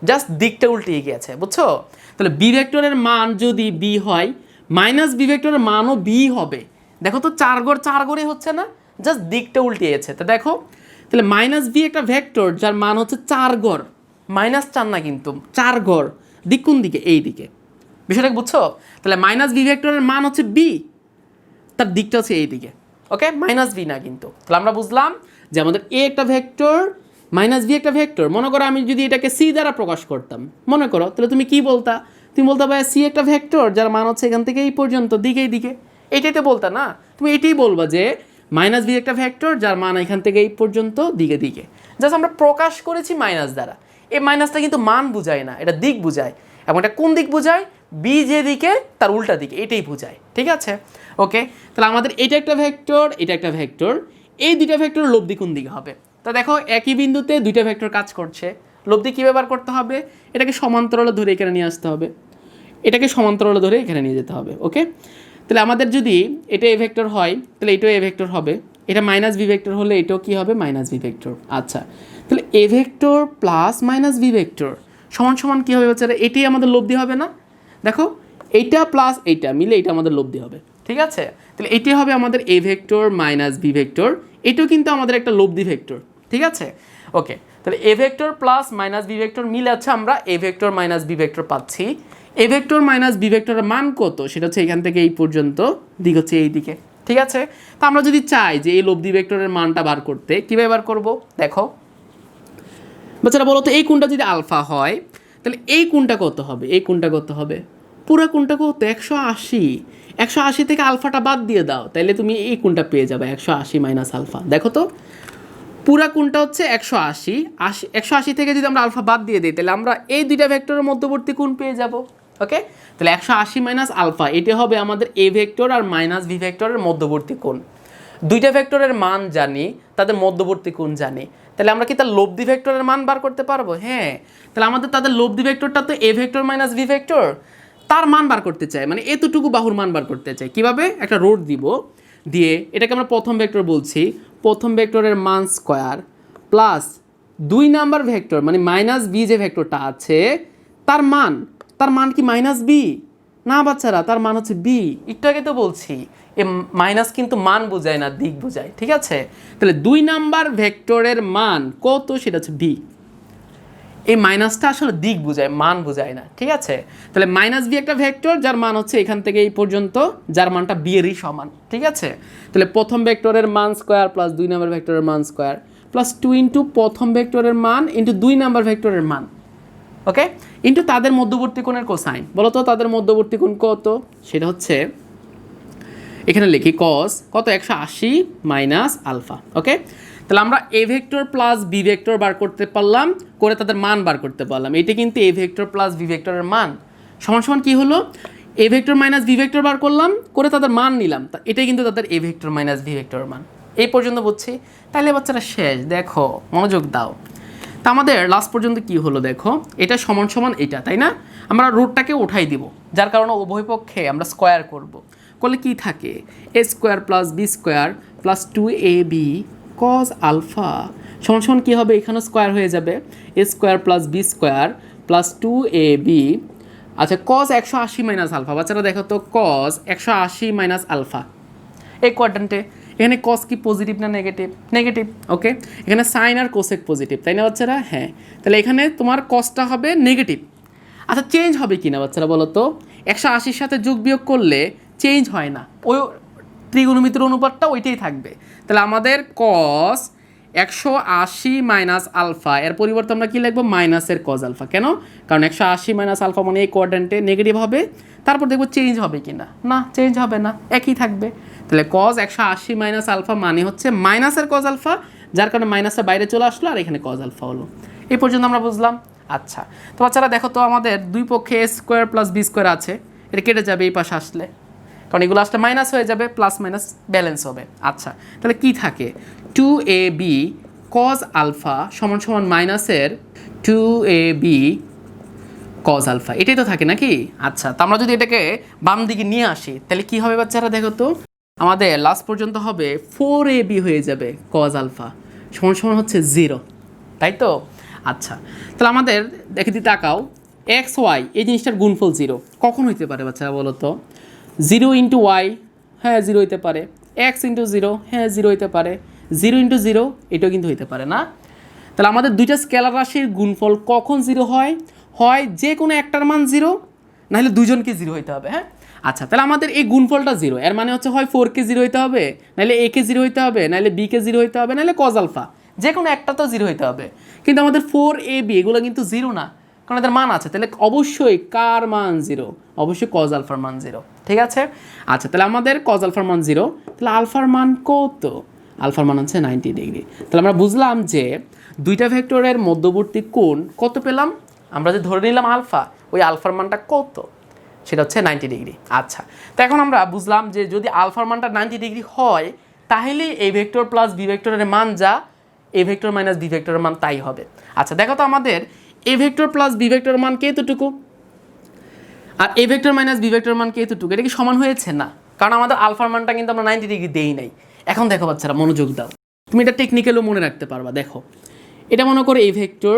জাস্ট দিকটা উল্টিয়ে গিয়েছে, বুঝছো? তাহলে বি ভেক্টরের মান যদি বি হয়, মাইনাস বি ভেক্টরের মানও বি হবে। দেখো তো, 4 গড় 4 গড়ই হচ্ছে না, জাস্ট দিকটা উল্টিয়েছে। তো দেখো, তাহলে মাইনাস বি একটা ভেক্টর যার মান হচ্ছে 4 গড়, মাইনাস 4 না কিন্তু 4 গড়, দিক কোন দিকে? এই দিকে। বিষয়টা বুঝছো? তাহলে মাইনাস বি ভেক্টরের মান হচ্ছে বি, তার দিকটা হচ্ছে এই দিকে। ওকে, মাইনাস বি না কিন্তু। তাহলে আমরা বুঝলাম যে আমাদের এ একটা ভেক্টর, মাইনাস বি একটা ভেক্টর। মনে করো আমি যদি এটাকে সি দ্বারা প্রকাশ করতাম, মনে করো, তাহলে তুমি কি বলতা? তুমি বলতে ভাই সি একটা ভেক্টর যার মান হচ্ছে এখান থেকে এই পর্যন্ত, দিকে এই দিকে, এইটাই তো বলতা না? তুমি এটাই বলবা যে মাইনাস বি একটা ভেক্টর যার মান এখান থেকে এই পর্যন্ত, দিকে দিকে। জাস্ট আমরা প্রকাশ করেছি মাইনাস দ্বারা। এই মাইনাসটা কিন্তু মান বুঝায় না, এটা দিক বুঝায়। এবং এটা কোন দিক বুঝায়? বি যে দিকে তার উল্টা দিকে, এটাই বুঝায়। ঠিক আছে, ওকে। তাহলে আমাদের এটা একটা ভেক্টর, এটা একটা ভেক্টর, এই দুইটা ভেক্টর লব্ধি কোন দিকে হবে? তা দেখো, একই বিন্দুতে দুইটা ভেক্টর কাজ করছে, লব্ধি কী ব্যবহার করতে হবে? এটাকে সমান্তরালে ধরে এখানে নিয়ে আসতে হবে, এটাকে সমান্তরালে ধরে এখানে নিয়ে যেতে হবে। ওকে, তাহলে আমাদের যদি এটা এ ভেক্টর হয়, তাহলে এটাও এ ভেক্টর হবে, এটা মাইনাস বি ভেক্টর হলে এটাও কী হবে? Minus B vector. আচ্ছা, তাহলে A vector plus minus B vector সমান সমান কী হবে বাচ্চারা? এটাই আমাদের লব্ধি হবে না? দেখো, এইটা প্লাস এইটা মিলে এটা আমাদের লব্ধি হবে। ঠিক আছে, তাহলে এটি হবে আমাদের A vector minus B vector, এটাও কিন্তু আমাদের একটা লব্ধি ভেক্টর। ঠিক আছে, ওকে। তাহলে A vector plus minus B vector মিলে আছে, আমরা A vector minus B vector পাচ্ছি। এ ভেক্টর মাইনাস বি ভেক্টরের মান কত? সেটা হচ্ছে এখান থেকে এই পর্যন্ত, দিক হচ্ছে এই দিকে। ঠিক আছে, তা আমরা যদি চাই যে এই লব্ধি ভেক্টরের মানটা বার করতে, কীভাবে বার করব? দেখো বাচ্চারা বলো তো, এই কোণটা যদি আলফা হয়, তাহলে এই কোণটা কত হবে? এই কোণটা কত হবে? পুরো কোণটা কত? 180। 180 থেকে আলফাটা বাদ দিয়ে দাও, তাহলে তুমি এই কোণটা পেয়ে যাবে, 180 মাইনাস আলফা। দেখো তো, পুরা কোণটা হচ্ছে 180, 180 থেকে যদি আমরা আলফা বাদ দিয়ে দিই, তাহলে আমরা এই দুইটা ভেক্টরের মধ্যবর্তী কোণ পেয়ে যাব। ওকে, তাহলে 180 মাইনাস আলফা, এটা হবে আমাদের এ ভেক্টর আর মাইনাস বি ভেক্টরের মধ্যবর্তী কোণ। দুইটা ভেক্টরের মান জানি, তাদের মধ্যবর্তী কোণ জানি, তাহলে আমরা কি তার লব্ধি ভেক্টরের মান বার করতে পারবো? হ্যাঁ, তাহলে আমাদের তাদের লব্ধি ভেক্টরটা তো A vector minus B vector, তার মান বার করতে চাই, মানে এতটুকু বাহুর মান বার করতে চাই। কিভাবে? একটা রোড দিব, দিয়ে এটাকে আমরা প্রথম ভেক্টর বলছি, প্রথম ভেক্টরের মান স্কোয়ার প্লাস 2 নাম্বার ভেক্টর মানে মাইনাস বি যে ভেক্টরটা আছে তার মান কি মাইনাস বি? না বাচ্চারা, তার মান হচ্ছে বি। একটু আগে তো বলছি এ মাইনাস কিন্তু মান বোঝায় না, দিক বোঝায়, ঠিক আছে? তাহলে 2 নাম্বার ভেক্টরের মান কত? সেটা হচ্ছে বি। এই মাইনাসটা আসলে দিক বোঝায়, মান বোঝায় না, ঠিক আছে? তাহলে মাইনাস বি একটা ভেক্টর যার মান হচ্ছে এখান থেকে এই পর্যন্ত, যার মানটা বি এরই সমান, ঠিক আছে? তাহলে প্রথম ভেক্টরের মান স্কোয়ার প্লাস 2 নাম্বার ভেক্টরের মান স্কোয়ার প্লাস 2 ইন্টু প্রথম ভেক্টরের মান ইন্টু 2 নাম্বার ভেক্টরের মান, ওকে, ইন্টু তাদের মধ্যবর্তী কোণের কোসাইন। বলো তো তাদের মধ্যবর্তী কোণ কত? সেটা হচ্ছে এখানে লিখি কস কত, 180 মাইনাস আলফা, ওকে? তাহলে আমরা A vector plus B vector বার করতে পারলাম, করে তাদের মান বার করতে পারলাম। এটা কিন্তু এ ভেক্টর প্লাস বি ভেক্টরের মান সমান সমান কি হলো? A vector minus B vector বার করলাম, করে তাদের মান নিলাম, এটাই কিন্তু তাদের এ ভেক্টর মাইনাস বি ভেক্টরের মান। এই পর্যন্ত বুঝছি? তাহলে বাচ্চারা শেষ, দেখো মনোযোগ দাও। তা আমাদের লাস্ট পর্যন্ত কি হলো দেখো, এটা সমান সমান এটা, তাই না? আমরা রুটটাকে উঠাই দিব, যার কারণে উভয় পক্ষে আমরা স্কোয়ার করব। করলে কি থাকে? A square plus B square plus 2ab cos alpha সমান সমান কী হবে? এখানে স্কোয়ার হয়ে যাবে, A square plus B square plus 2ab। আচ্ছা, কজ 180 মাইনাস আলফা, বাচ্চারা দেখো তো, কজ 180 মাইনাস আলফা এই কোয়াড্রেন্টে। এখানে কস কি পজিটিভ না নেগেটিভ? নেগেটিভ, ওকে। এখানে সাইন আর কোসেক পজিটিভ, তাই না বাচ্চারা? হ্যাঁ, তাহলে এখানে তোমার কসটা হবে নেগেটিভ। আচ্ছা, চেঞ্জ হবে কি না বাচ্চারা বলো তো? 180-র সাথে যোগ বিয়োগ করলে চেঞ্জ হয় না, ওই ত্রিগুণমিতির অনুপাতটা ওইটাই থাকবে। তাহলে আমাদের কস 180 মাইনাস আলফা এর পরিবর্তে আমরা কী লিখবো? মাইনাসের কজ আলফা। কেন? কারণ 180 মাইনাস আলফা মানে এই কোয়াড্রেন্টে নেগেটিভ হবে। তারপর দেখবো চেঞ্জ হবে কি না, না চেঞ্জ হবে না, একই থাকবে। তাহলে কজ 180 মাইনাস আলফা মানে হচ্ছে মাইনাসের কজ আলফা, যার কারণে মাইনাসের বাইরে চলে আসলো আর এখানে কজ আলফা হলো। এই পর্যন্ত আমরা বুঝলাম। আচ্ছা, তো বাচ্চারা দেখো তো, আমাদের দুই পক্ষে এ স্কোয়ার প্লাস বি স্কোয়ার আছে, এটা কেটে যাবে এই পাশে আসলে, কারণ এগুলো আসলে মাইনাস হয়ে যাবে, প্লাস মাইনাস ব্যালেন্স হবে। আচ্ছা, তাহলে কি থাকে? 2ab কজ আলফা সমান সমান মাইনাসের 2ab কজ আলফা, এটাই তো থাকে নাকি? আচ্ছা, তো আমরা যদি এটাকে বাম দিকে নিয়ে আসি তাহলে কি হবে বাচ্চারা দেখো তো? আমাদের লাস্ট পর্যন্ত হবে 4ab হয়ে যাবে কজ আলফা সমান সমান হচ্ছে 0, তাই তো? আচ্ছা, তাহলে আমাদের দেখে দিতে তাকাও, এক্স ওয়াই এই জিনিসটার গুণফল 0 কখন হইতে পারে বাচ্চারা বলো তো? 0 ইন্টু ওয়াই, হ্যাঁ 0 হইতে পারে। এক্স ইন্টু 0, হ্যাঁ 0 হইতে পারে। 0 ইন্টু 0 এটাও কিন্তু হইতে পারে না? তাহলে আমাদের দুইটা স্কেলার রাশির গুণফল কখন 0 হয়? হয় যে কোনো একটার মান 0, নাহলে দুজনকে 0 হইতে হবে। হ্যাঁ, আচ্ছা, তাহলে আমাদের এই গুণফলটা 0, এর মানে হচ্ছে হয় 4কে 0 হইতে হবে, নাহলে a-কে 0 হইতে হবে, নাহলে b-কে 0 হইতে হবে, নাহলে কজ আলফা, যে কোনো একটা তো 0 হইতে হবে। কিন্তু আমাদের 4ab এগুলো কিন্তু 0 না, কারণ এদের মান আছে। তাহলে অবশ্যই কার মান 0? অবশ্যই কজ আলফার মান 0, ঠিক আছে? আচ্ছা, তাহলে আমাদের কজ আলফার মান 0, তাহলে আলফার মান কত? আলফার মান হচ্ছে 90 ডিগ্রি। তাহলে আমরা বুঝলাম যে দুইটা ভেক্টরের মধ্যবর্তী কোণ কত পেলাম? আমরা যে ধরে নিলাম আলফা, ওই আলফার মানটা কত? সেটা হচ্ছে 90 ডিগ্রি। আচ্ছা, তো এখন আমরা বুঝলাম যে যদি আলফার মানটা 90 ডিগ্রি হয়, তাহলে এ ভেক্টর প্লাস বি ভেক্টরের মান যা, এ ভেক্টর মাইনাস বি ভেক্টরের মান তাই হবে। আচ্ছা, দেখো তো আমাদের এ ভেক্টর প্লাস বি ভেক্টরের মান কতটুকু, আর এ ভেক্টর মাইনাস বি ভেক্টরের মান কতটুকু? এটা কি সমান হয়েছে? না, কারণ আমাদের আলফার মানটা কিন্তু আমরা 90 ডিগ্রি দেই নাই। এখন দেখো বাচ্চারা, মনোযোগ দাও, তুমি এটা টেকনিক্যালও মনে রাখতে পারবা। দেখো, এটা মনে করো এ ভেক্টর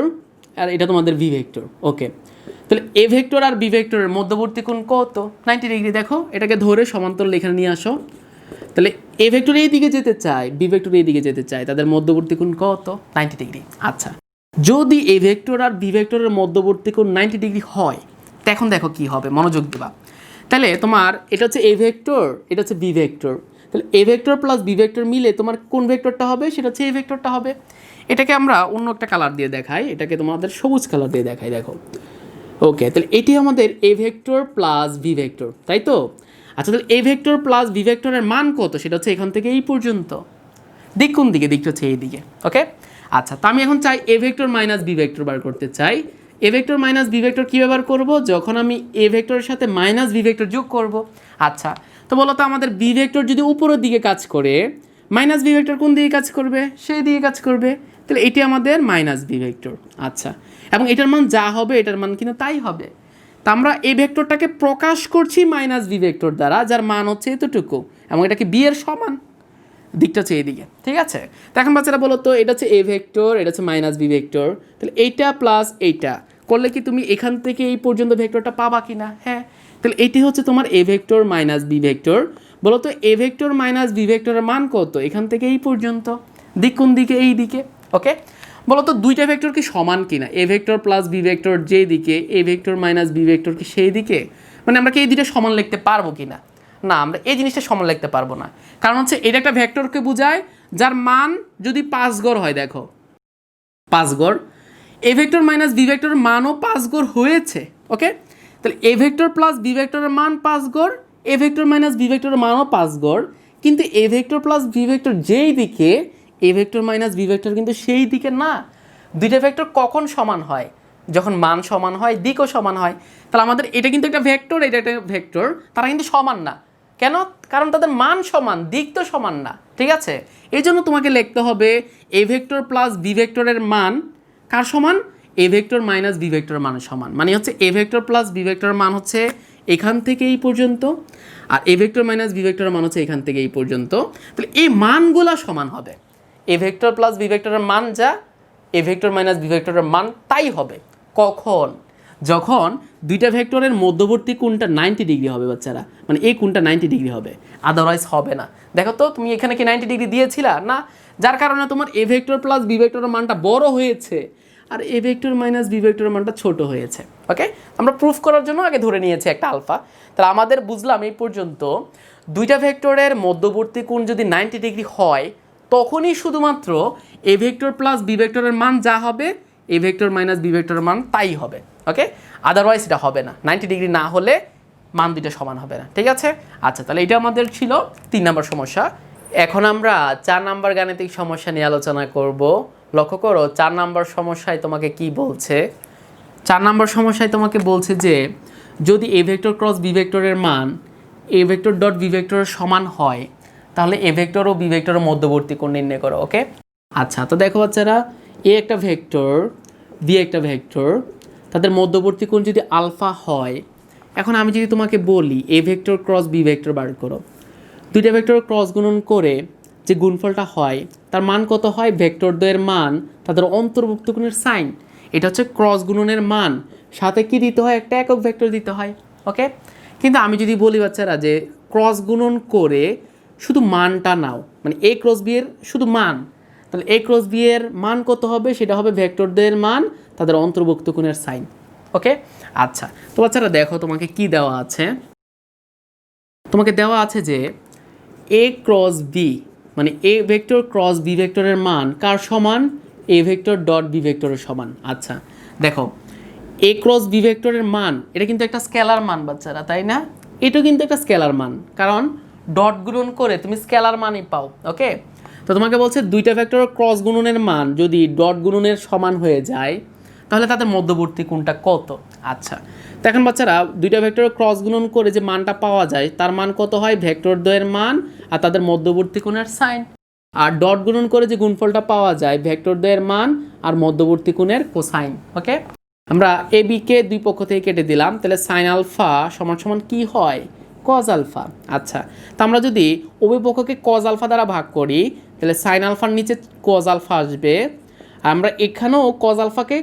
আর এটা তোমাদের বি ভেক্টর, ওকে। তাহলে এ ভেক্টর আর বি ভেক্টরের মধ্যবর্তী কোণ কত? 90 ডিগ্রি। দেখো, এটাকে ধরে সমান্তরাল এখানে নিয়ে আসো। তাহলে এ ভেক্টর এই দিকে যেতে চায়, বি ভেক্টর এই দিকে যেতে চায়, তাদের মধ্যবর্তী কোণ কত? 90 ডিগ্রি। আচ্ছা, যদি এ ভেক্টর আর বি ভেক্টরের মধ্যবর্তী কোণ 90 ডিগ্রি হয়, তখন দেখো কি হবে, মনোযোগ দেবা। তাহলে তোমার এটা হচ্ছে এ ভেক্টর, এটা হচ্ছে বি ভেক্টর, তাহলে A vector plus B vector মিলে তোমার কোন ভেক্টরটা হবে? সেটা হচ্ছে এ ভেক্টরটা হবে। এটাকে আমরা অন্য একটা কালার দিয়ে দেখাই, এটাকে তোমাদের সবুজ কালার দিয়ে দেখাই, দেখো, ওকে। তাহলে এটি আমাদের A vector plus B vector, তাই তো? আচ্ছা, তাহলে এ ভেক্টর প্লাস বি ভেক্টরের মান কত? সেটা হচ্ছে এখান থেকে এই পর্যন্ত। দিক কোন দিকে? দিকটা হচ্ছে এই দিকে, ওকে। আচ্ছা, তো আমি এখন চাই A vector minus B vector বার করতে চাই। A vector minus B vector কী ব্যবহার করবো? যখন আমি এ ভেক্টরের সাথে মাইনাস বি ভেক্টর যোগ করব। আচ্ছা, তো বলো তো আমাদের বি ভেক্টর যদি উপরের দিকে কাজ করে, মাইনাস বি ভেক্টর কোন দিকে কাজ করবে, সেই দিকে কাজ করবে। তাহলে এটি আমাদের মাইনাস বি ভেক্টর। আচ্ছা, এবং এটার মান যা হবে এটার মান কিন্তু তাই হবে। তা আমরা এই ভেক্টরটাকে প্রকাশ করছি মাইনাস বি ভেক্টর দ্বারা, যার মান হচ্ছে এতটুকু, এবং এটাকে বি এর সমান, দিকটা হচ্ছে এইদিকে। ঠিক আছে, তো এখন বাচ্চারা বলো তো, এটা হচ্ছে এ ভেক্টর, এটা হচ্ছে মাইনাস বি ভেক্টর, তাহলে এইটা প্লাস এইটা করলে কি তুমি এখান থেকে এই পর্যন্ত ভেক্টরটা পাবা কি না? হ্যাঁ, তাহলে এইটি হচ্ছে তোমার A vector minus B vector. বলো তো এ ভেক্টর মাইনাস বি ভেক্টরের মান কত এখান থেকে এই পর্যন্ত, দিক কোন দিকে? এই দিকে। ওকে, বলো তো দুইটা ভেক্টর কি সমান কিনা? A vector plus B vector যেই দিকে, A vector minus B vector কি সেই দিকে? মানে আমরা কি এই দুইটা সমান লিখতে পারবো কিনা? না, আমরা এই জিনিসটা সমান লিখতে পারবো না। কারণ হচ্ছে এটা একটা ভেক্টরকে বোঝায় যার মান যদি 5 গড় হয়। দেখো 5 গড়, এ ভেক্টর মাইনাস বি ভেক্টরের মানও 5 গড় হয়েছে। ওকে, তাহলে এ ভেক্টর প্লাস বি ভেক্টরের মান 5 গড়, এ ভেক্টর মাইনাস বি ভেক্টরের মানও 5 গড়, কিন্তু A vector plus B vector যেই দিকে, A vector minus B vector কিন্তু সেই দিকে না। দুইটা ভেক্টর কখন সমান হয়? যখন মান সমান হয়, দিকও সমান হয়। তাহলে আমাদের এটা কিন্তু একটা ভেক্টর, এটা একটা ভেক্টর, তারা কিন্তু সমান না। কেন? কারণ তাদের মান সমান, দিক তো সমান না। ঠিক আছে, এই জন্য তোমাকে লিখতে হবে এ ভেক্টর প্লাস বি ভেক্টরের মান কার সমান? এ ভেক্টর মাইনাস বি ভেক্টরের মানের সমান। মানে হচ্ছে এ ভেক্টর প্লাস বি ভেক্টরের মান হচ্ছে এখান থেকে এই পর্যন্ত, আর এ ভেক্টর মাইনাস বি ভেক্টরের মান হচ্ছে এখান থেকে এই পর্যন্ত। তাহলে এই মানগুলো সমান হবে। এ ভেক্টর প্লাস বি ভেক্টরের মান যা, এ ভেক্টর মাইনাস বি ভেক্টরের মান তাই হবে। কখন? যখন দুইটা ভেক্টরের মধ্যবর্তী কোণটা 90 ডিগ্রি হবে বাচ্চারা, মানে এই কোণটা 90 ডিগ্রি হবে, আদারওয়াইজ হবে না। দেখো তো তুমি এখানে কি 90 ডিগ্রি দিয়েছিলা না? যার কারণে তোমার এ ভেক্টর প্লাস বি ভেক্টরের মানটা বড় হয়েছে, আর এ ভেক্টর মাইনাস বি ভেক্টরের মানটা ছোট হয়েছে। ওকে, আমরা প্রুফ করার জন্য আগে ধরে নিয়েছি একটা আলফা। তাহলে আমাদের বুঝলাম এই পর্যন্ত দুইটা ভেক্টরের মধ্যবর্তী কোণ যদি 90 ডিগ্রি হয়, তখনই শুধুমাত্র এ ভেক্টর প্লাস বি ভেক্টরের মান যা হবে, এ ভেক্টর মাইনাস বি ভেক্টরের মান তাই হবে। ওকে, আদারওয়াইজ এটা হবে না। 90 ডিগ্রি না হলে মান দুইটা সমান হবে না। ঠিক আছে, আচ্ছা, তাহলে এটা আমাদের ছিল 3 নম্বর সমস্যা। এখন আমরা 4 নম্বর গাণিতিক সমস্যা নিয়ে আলোচনা করব। লক্ষ্য করো 4 নম্বর সমস্যায় তোমাকে কি বলছে। 4 নম্বর সমস্যায় তোমাকে বলছে যে যদি এ ভেক্টর ক্রস বি ভেক্টরের মান এ ভেক্টর ডট বি ভেক্টরের সমান হয়, তাহলে এ ভেক্টর ও বি ভেক্টরের মধ্যবর্তী কোণ নির্ণয় করো। ওকে, আচ্ছা, তো দেখো বাচ্চারা, এ একটা ভেক্টর, বি একটা ভেক্টর, তাদের মধ্যবর্তী কোণ যদি আলফা হয়, এখন আমি যদি তোমাকে বলি A vector cross B vector বার করো, দুইটা ভেক্টর ক্রস গুণন করে যে গুণফলটা হয় তার মান কত হয়? ভেক্টর দ্বয়ের মান তাদের অন্তর্ভুক্ত কোণের সাইন, এটা হচ্ছে ক্রস গুণনের মান। সাথে কি দিতে হয়? একটা একক ভেক্টর দিতে হয়। ওকে, কিন্তু আমি যদি বলি বাচ্চারা যে ক্রস গুণন করে শুধু মানটা নাও, মানে এ ক্রস বি এর শুধু মান, তাহলে এ ক্রস বি এর মান কত হবে? সেটা হবে ভেক্টরদের মান তাদের অন্তর্ভুক্ত কোণের সাইন। ওকে, আচ্ছা, তো বাচ্চারা দেখো তোমাকে কি দেওয়া আছে। তোমাকে দেওয়া আছে যে এ ক্রস বি, মানে এ ভেক্টর ক্রস বি ভেক্টরের মান কার সমান? এ ভেক্টর ডট বি ভেক্টরের সমান। আচ্ছা, দেখো এ ক্রস বি ভেক্টরের মান এটা কিন্তু একটা স্কেলার মান বাচ্চারা, তাই না? এটাও কিন্তু একটা স্কেলার মান, কারণ ডট গুণন করে তুমি স্কেলার মানই পাও। ওকে, তো তোমাকে বলছে দুইটা ভেক্টর ক্রস গুণনের মান যদি ডট গুণনের সমান হয়ে যায়, তাহলে তাদের মধ্যবর্তী কোণটা কত? আচ্ছা, তো এখন বাচ্চারা দুইটা ভেক্টর ক্রস গুণন করে যে মানটা পাওয়া যায় তার মান কত হয়? ভেক্টর দ্বয়ের মান আর তাদের মধ্যবর্তী কোণের সাইন। আর ডট গুণন করে যে গুণফলটা পাওয়া যায় ভেক্টর দ্বয়ের মান আর মধ্যবর্তী কোণের কোসাইন। ওকে, আমরা এ বি কে দুই পক্ষ থেকে কেটে দিলাম, তাহলে সাইন আলফা সমান সমান কি হয়? Cos alpha. আচ্ছা, তো আমরা যদি উভয় পক্ষকে কজ আলফা দ্বারা ভাগ করি, তাহলে সাইন আলফার নিচে কজ আলফা আসবে। আমরা এখানেও কজ আলফাকে,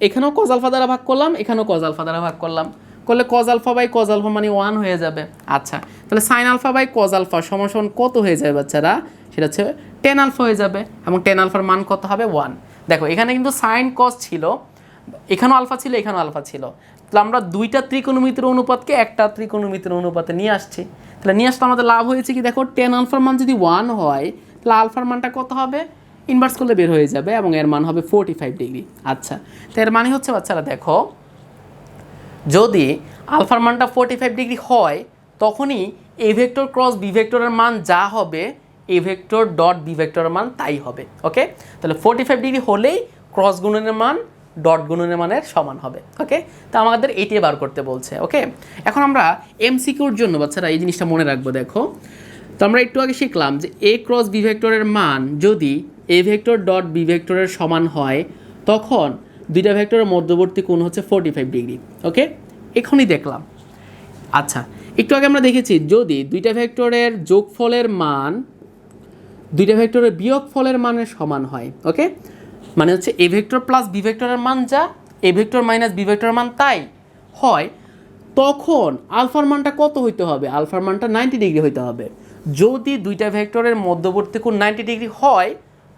এখানেও কজ আলফা দ্বারা ভাগ করলাম, এখানেও কজ আলফা দ্বারা ভাগ করলাম, করলে cos alpha by cos alpha মানে 1 হয়ে যাবে। আচ্ছা, তাহলে sine alpha by cos alpha সমান সমান কত হয়ে যাবে বাচ্চারা? সেটা হচ্ছে টেন আলফা হয়ে যাবে, এবং টেন আলফার মান কত হবে? 1। দেখো এখানে কিন্তু সাইন কজ ছিল, এখানেও আলফা ছিল, এখানেও আলফা ছিল, তাহলে আমরা দুইটা ত্রিকোণমিতির অনুপাতকে একটা ত্রিকোণমিতির অনুপাতে নিয়ে আসছি। তাহলে নিয়ে আসলে আমাদের লাভ হয়েছে কি? দেখো টেন আলফার মান যদি 1 হয়, তাহলে আলফার মানটা কত হবে? ইনভার্স করলে বের হয়ে যাবে, এবং এর মান হবে 45 ডিগ্রি। আচ্ছা, তো এর মানে হচ্ছে বাচ্চারা দেখো, যদি আলফার মানটা 45 ডিগ্রি হয়, তখনই এ ভেক্টর ক্রস বি ভেক্টরের মান যা হবে এ ভেক্টর ডট বি ভেক্টরের মান তাই হবে। ওকে, তাহলে 45 ডিগ্রি হলেই ক্রস গুণনের মান ডট গুণনের মানের সমান হবে। ওকে, তো আমাদের এটি বার করতে বলছে। ওকে, এখন আমরা এমসিকিউর জন্য বাচ্চারা এই জিনিসটা মনে রাখবো। দেখো তো আমরা একটু আগে শিখলাম যে এ ক্রস বি ভেক্টরের মান যদি এ ভেক্টর ডট বি ভেক্টরের সমান হয় তখন দুইটা ভেক্টরের মধ্যবর্তী কোণ হচ্ছে 45 ডিগ্রি। ওকে, এখনই দেখলাম। আচ্ছা, একটু আগে আমরা দেখেছি যদি দুইটা ভেক্টরের যোগফলের মান দুইটা ভেক্টরের বিয়োগফলের মানের সমান হয়, ওকে, মানে হচ্ছে এ ভেক্টর প্লাস বি ভেক্টরের মান যা এ ভেক্টর মাইনাস বি ভেক্টরের মান তাই হয়, তখন আলফার মানটা কত হইতে হবে? আলফার মানটা 90 ডিগ্রি হইতে হবে। যদি দুইটা ভেক্টরের মধ্যবর্তী কোণ 90 ডিগ্রি হয়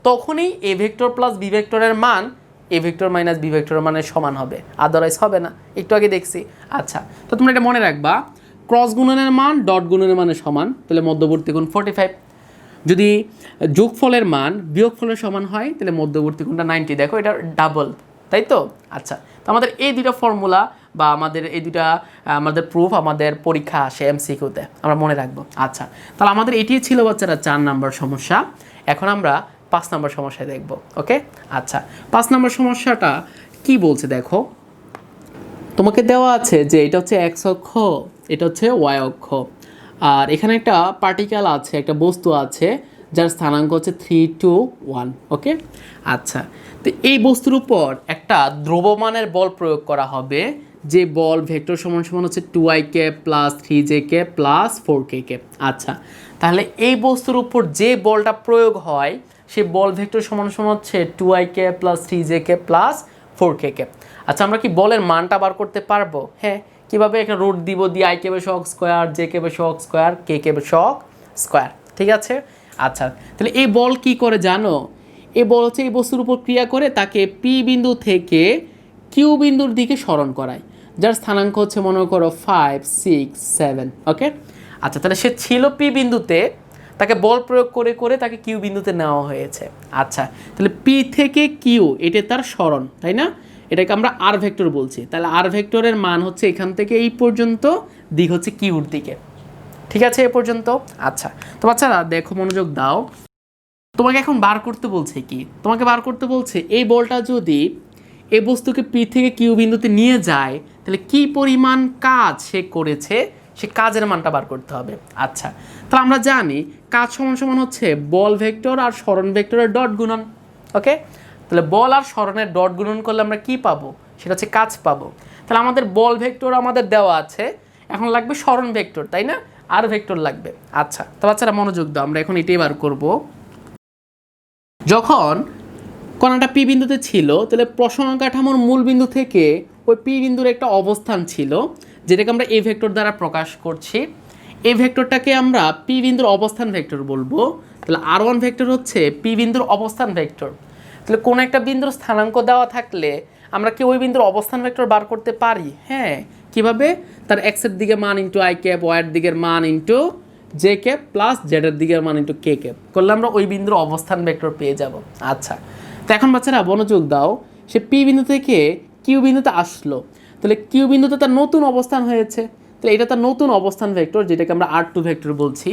তখনই এ ভেক্টর প্লাস বি ভেক্টরের মান এ ভেক্টর মাইনাস বি ভেক্টরের মানের সমান হবে, আদারওয়াইজ হবে না। একটু আগে দেখছি। আচ্ছা, তো তোমরা এটা মনে রাখবা, ক্রস গুণনের মান ডট গুণনের মানের সমান, তাহলে মধ্যবর্তী কোণ 45। যদি যোগফলের মান বিয়োগফলের সমান হয় তাহলে মধ্যবর্তী কোণটা 90। দেখো এটা ডাবল, তাই তো? আচ্ছা, তো আমাদের এই দুইটা ফর্মুলা বা আমাদের এই দুইটা আমাদের প্রুফ আমাদের পরীক্ষা আসে এমসিকিউতে, আমরা মনে রাখবো। আচ্ছা, তাহলে আমাদের এটিই ছিল বাচ্চারা 4 নম্বর সমস্যা। এখন আমরা 5 নম্বর সমস্যায় দেখব। ওকে, আচ্ছা, 5 নম্বর সমস্যাটা কি বলছে দেখো। তোমাকে দেওয়া আছে যে এটা হচ্ছে এক্স অক্ষ, এটা হচ্ছে ওয়াই অক্ষ, আর এখানে একটা পার্টিকেল আছে, একটা বস্তু আছে যার স্থানাঙ্ক হচ্ছে 3, 2, 1। ওকে, আচ্ছা, তো এই বস্তুর উপর একটা দ্রব্যমানের বল প্রয়োগ করা হবে, যে বল ভেক্টর সমান সমান হচ্ছে 2ik plus 3jk plus 4kk। আচ্ছা, তাহলে এই বস্তুর উপর যে বলটা প্রয়োগ হয় সে বল ভেক্টর সমান সমান হচ্ছে 2ik plus 3jk plus 4kk। আচ্ছা, আমরা কি বলের মানটা বার করতে পারবো? হ্যাঁ, কীভাবে? একটা রুট দিব, দিয়ে i K shock square, J K shock square, K K shock square, ঠিক আছে? আচ্ছা, তাহলে এই বল কি করে জানো? এই বল হচ্ছে এই বস্তুর উপর ক্রিয়া করে তাকে পি বিন্দু থেকে কিউ বিন্দুর দিকে সরণ করায়, যার স্থানাঙ্ক হচ্ছে মনে করো 5, 6, 7। ওকে, আচ্ছা, তাহলে সে ছিল পি বিন্দুতে, তাকে বল প্রয়োগ করে করে তাকে কিউ বিন্দুতে নেওয়া হয়েছে। আচ্ছা, তাহলে পি থেকে কিউ এটা তার সরণ, তাই না? এটাকে আমরা আর ভেক্টর বলছি। তাহলে আর ভেক্টরের মান হচ্ছে এখান থেকে এই পর্যন্ত, দিক হচ্ছে কিউর দিকে, ঠিক আছে? এ পর্যন্ত। আচ্ছা, তো বাচ্চারা দেখো, মনোযোগ দাও। তোমাকে এখন বার করতে বলছে কি? তোমাকে বার করতে বলছে এই বলটা যদি এই বস্তুকে পি থেকে কিউ বিন্দুতে নিয়ে যায় তাহলে কি পরিমাণ কাজ সে করেছে, সে কাজের মানটা বার করতে হবে। আচ্ছা, তাহলে আমরা জানি কাজ সমান সমান হচ্ছে বল ভেক্টর আর সরণ ভেক্টরের ডট গুণন। ওকে, তাহলে বল আর সরণের ডট গুণন করলে আমরা কি পাবো? সেটা হচ্ছে কাজ পাবো। তাহলে আমাদের বল ভেক্টর আমাদের দেওয়া আছে, এখন লাগবে সরণ ভেক্টর, তাই না? আর ভেক্টর লাগবে। আচ্ছা, তো বাচ্চারা মনোযোগ দাও, আমরা এখন এটাই বার করব। যখন কণাটা পি বিন্দুতে ছিল তাহলে প্রসরণ কাঠামোর মূল বিন্দু থেকে ওই পি বিন্দুর একটা অবস্থান ছিল, যেটাকে আমরা এ ভেক্টর দ্বারা প্রকাশ করছি। এই ভেক্টরটাকে আমরা পি বিন্দুর অবস্থান ভেক্টর বলবো। তাহলে আর1 ভেক্টর হচ্ছে পি বিন্দুর অবস্থান ভেক্টর। তাহলে কোনো একটা বিন্দুর স্থানাঙ্ক দেওয়া থাকলে আমরা কি ওই বিন্দুর অবস্থান ভেক্টর বার করতে পারি? হ্যাঁ, কিভাবে? তার এক্সের দিকে মান ইন্টু আই ক্যাপ, ওয়াইয়ের দিকের মান ইন্টু জে ক্যাপ প্লাস জেডের দিকের মান ইন্টু কে ক্যাপ করলে আমরা ওই বিন্দুর অবস্থান ভেক্টর পেয়ে যাব। আচ্ছা, তো এখন বাচ্চারা মনোযোগ দাও, সে পি বিন্দু থেকে কিউ বিন্দুতে আসলো, তাহলে কিউ বিন্দুতে তার নতুন অবস্থান হয়েছে, তাহলে এটা তার নতুন অবস্থান ভেক্টর, যেটাকে আমরা আর2 ভেক্টর বলছি।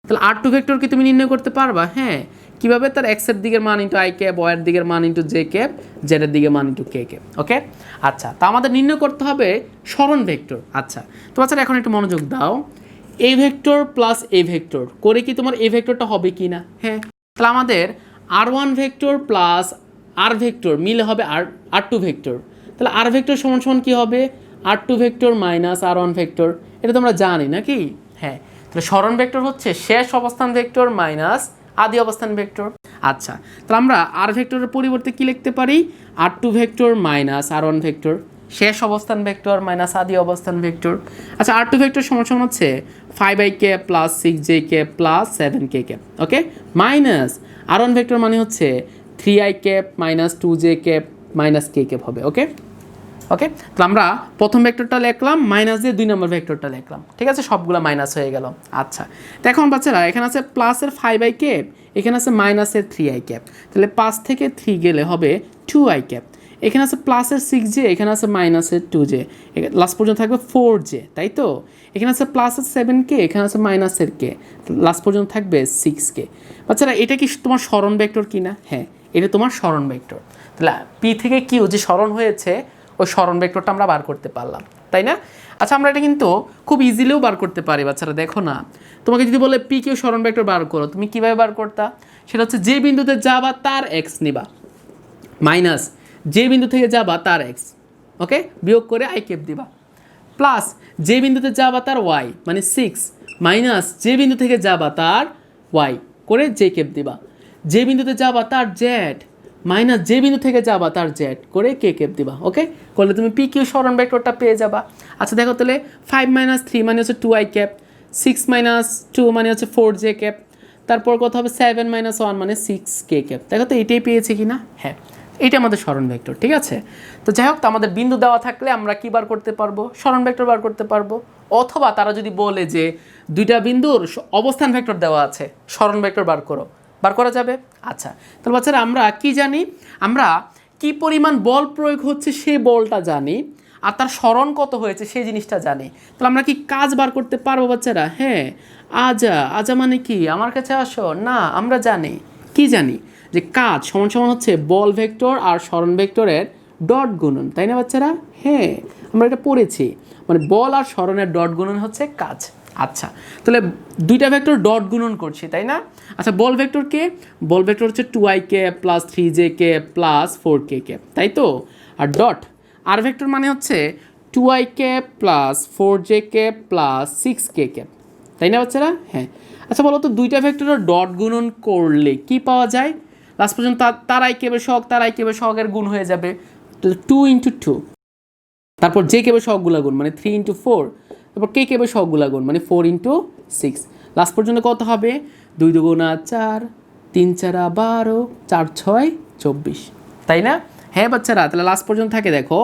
তাহলে আর2 ভেক্টর কি তুমি নির্ণয় করতে পারবা? হ্যাঁ, কিভাবে? তার এক্সের দিকের মান ইন্টু আই ক্যাপ, ওয়াইয়ের দিকের মান ইন্টু জে ক্যাপ, জেডের দিকের মান ইন্টু কে ক্যাপ। ওকে, আচ্ছা, তা আমাদের নির্ণয় করতে হবে সরণ ভেক্টর। আচ্ছা, তো বাচ্চারা এখন একটু মনোযোগ দাও, এ ভেক্টর প্লাস এ ভেক্টর করে কি তোমার এ ভেক্টরটা হবে কি না? হ্যাঁ, তাহলে আমাদের আর1 ভেক্টর প্লাস আর ভেক্টর মিলে হবে আর2 ভেক্টর। তাহলে আর ভেক্টর সমান সমান কী হবে? আর2 ভেক্টর মাইনাস আর1 ভেক্টর। এটা তোমরা জানি নাকি? হ্যাঁ, তাহলে সরণ ভেক্টর হচ্ছে শেষ অবস্থান ভেক্টর মাইনাস আদি অবস্থান ভেক্টর। আচ্ছা, তাহলে আমরা আর ভেক্টরের পরিবর্তে কি লিখতে পারি? আর2 ভেক্টর মাইনাস আর1 ভেক্টর, শেষ অবস্থান ভেক্টর মাইনাস আদি অবস্থান ভেক্টর। আচ্ছা, আর2 ভেক্টর সমান সমান হচ্ছে 5ik plus 6jk plus 7kk। ওকে, মাইনাস আর1 ভেক্টর মানে হচ্ছে 3ik মাইনাস 2jk মাইনাস কে হবে। ওকে, ওকে, তাহলে আমরা প্রথম ভেক্টরটা লিখলাম, মাইনাস দিয়ে 2 নম্বর ভেক্টরটা লিখলাম, ঠিক আছে? সবগুলো মাইনাস হয়ে গেল। আচ্ছা, তো এখন বাচ্চারা এখানে আছে প্লাসের 5ik, এখানে আছে মাইনাসের 3ik, তাহলে 5 থেকে 3 গেলে হবে 2ik, এখানে আছে প্লাসের 6j, এখানে আছে মাইনাসের 2j, লাস্ট পর্যন্ত থাকবে 4j, তাই তো? এখানে আছে প্লাসের 7k, এখানে আছে মাইনাসের k, লাস্ট পর্যন্ত থাকবে 6k। বাচ্চারা এটা কি তোমার সরণ ভেক্টর কিনা? হ্যাঁ, এটা তোমার সরণ ভেক্টর। তাহলে পি থেকে কিউ যে সরণ হয়েছে ওই সরণ ভেক্টরটা আমরা বার করতে পারলাম। তাই না? আচ্ছা আমরা এটা কিন্তু খুব ইজিলিও বার করতে পারি বাচ্চারা, দেখো না, তোমাকে যদি বলে পি কিউ সরণ ভেক্টর বার করো, তুমি কিভাবে বার করতা? সেটা হচ্ছে যে বিন্দুতে যাবা তার এক্স নিবা, মাইনাস যে বিন্দু থেকে যাবা তার এক্স, ওকে, বিয়োগ করে আই ক্যাপ দিবা, প্লাস যে বিন্দুতে যাবা তার ওয়াই মানে 6 মাইনাস যে বিন্দু থেকে যাবা তার ওয়াই করে জে ক্যাপ দিবা, যে বিন্দুতে যাবা তার জেড মাইনাস যে বিন্দু থেকে যাবা তার জেড করে কে ক্যাপ দিবা, ওকে, করলে তুমি পি কিউ সরণ ভেক্টরটা পেয়ে যাবা। আচ্ছা দেখো তাহলে 5 মাইনাস 3 মানে হচ্ছে 2 আই ক্যাপ, 6 মাইনাস 2 মানে হচ্ছে 4 জে ক্যাপ, তারপর কত হবে 7 মাইনাস 1 মানে 6 কে ক্যাপ। দেখো তো এটাই পেয়েছে কি না? হ্যাঁ, এইটা আমাদের সরণ ভেক্টর, ঠিক আছে। তো যাই হোক, তো আমাদের বিন্দু দেওয়া থাকলে আমরা কি বার করতে পারবো? সরণ ভেক্টর বার করতে পারবো। অথবা তারা যদি বলে যে দুইটা বিন্দুর অবস্থান ভেক্টর দেওয়া আছে, সরণ ভেক্টর বার করো, বার করা যাবে। আচ্ছা তাহলে বাচ্চারা আমরা কি জানি? আমরা কি পরিমাণ বল প্রয়োগ হচ্ছে সেই বলটা জানি, আর তার সরণ কত হয়েছে সেই জিনিসটা জানি। তাহলে আমরা কি কাজ বার করতে পারবো বাচ্চারা? হ্যাঁ, আজা আজা মানে কি? আমার কাছে আসো না, আমরা জানি কি জানি যে কাজ সমান সমান হচ্ছে বল ভেক্টর আর সরণ ভেক্টরের ডট গুণন, তাই না বাচ্চারা? হ্যাঁ, আমরা এটা পড়েছি, মানে বল আর সরণের ডট গুণন হচ্ছে কাজ। আচ্ছা তাহলে দুইটা ভেক্টর ডট গুণন করছি, তাই না? আচ্ছা বল ভেক্টর কে? বল ভেক্টর হচ্ছে 2ik plus 3jk plus 4kk, তাই তো? আর ডট আর ভেক্টর মানে হচ্ছে 2ik plus 4jk plus 6kk, তাই না বাচ্চারা? হ্যাঁ। আচ্ছা বলো তো দুইটা ভেক্টরের ডট গুণন করলে কি পাওয়া যায়? লাস্ট পর্যন্ত তার আই কেবের সহগ তার আই কেবের সহগের গুণ হয়ে যাবে, তো 2 ইন্টু 2, তারপর জে কেবের সহগগুলা গুণ মানে 3 ইন্টু 4, তারপর কে কেবের সহগগুলা গুণ মানে 4 ইন্টু 6, লাস্ট পর্যন্ত কত হবে? 2 দুগুণা 4, 3 চারা 12, 4 6 24, তাই না? হ্যাঁ বাচ্চারা, তাহলে লাস্ট পর্যন্ত থাকে দেখো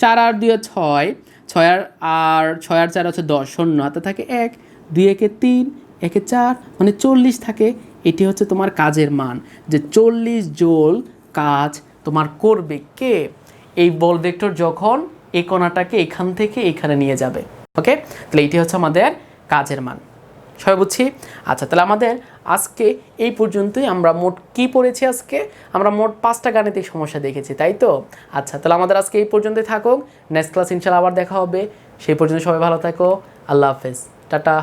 4 আর 2 6, 6 আর 4 হচ্ছে 10, শূন্য হাতে থাকে 1, 2 একে 3, 1 4 মানে 40 থাকে। এটি হচ্ছে তোমার কাজের মান, যে 40 জোল কাজ তোমার করবে কে? এই বল ভেক্টর যখন এই কণাটাকে এখান থেকে এখানে নিয়ে যাবে, ওকে। তাহলে এইটি হচ্ছে আমাদের কাজের মান, সবাই বুঝছি? আচ্ছা তাহলে আমাদের আজকে এই পর্যন্তই। আমরা মোট কি পড়েছি আজকে? আমরা মোট 5টা গাণিতিক সমস্যা দেখেছি, তাই তো? আচ্ছা তাহলে আমাদের আজকে এই পর্যন্তই থাকুক, নেক্সট ক্লাস ইনশাআল্লাহ আবার দেখা হবে। সেই পর্যন্ত সবাই ভালো থাকো, আল্লাহ হাফেজ, টাটা।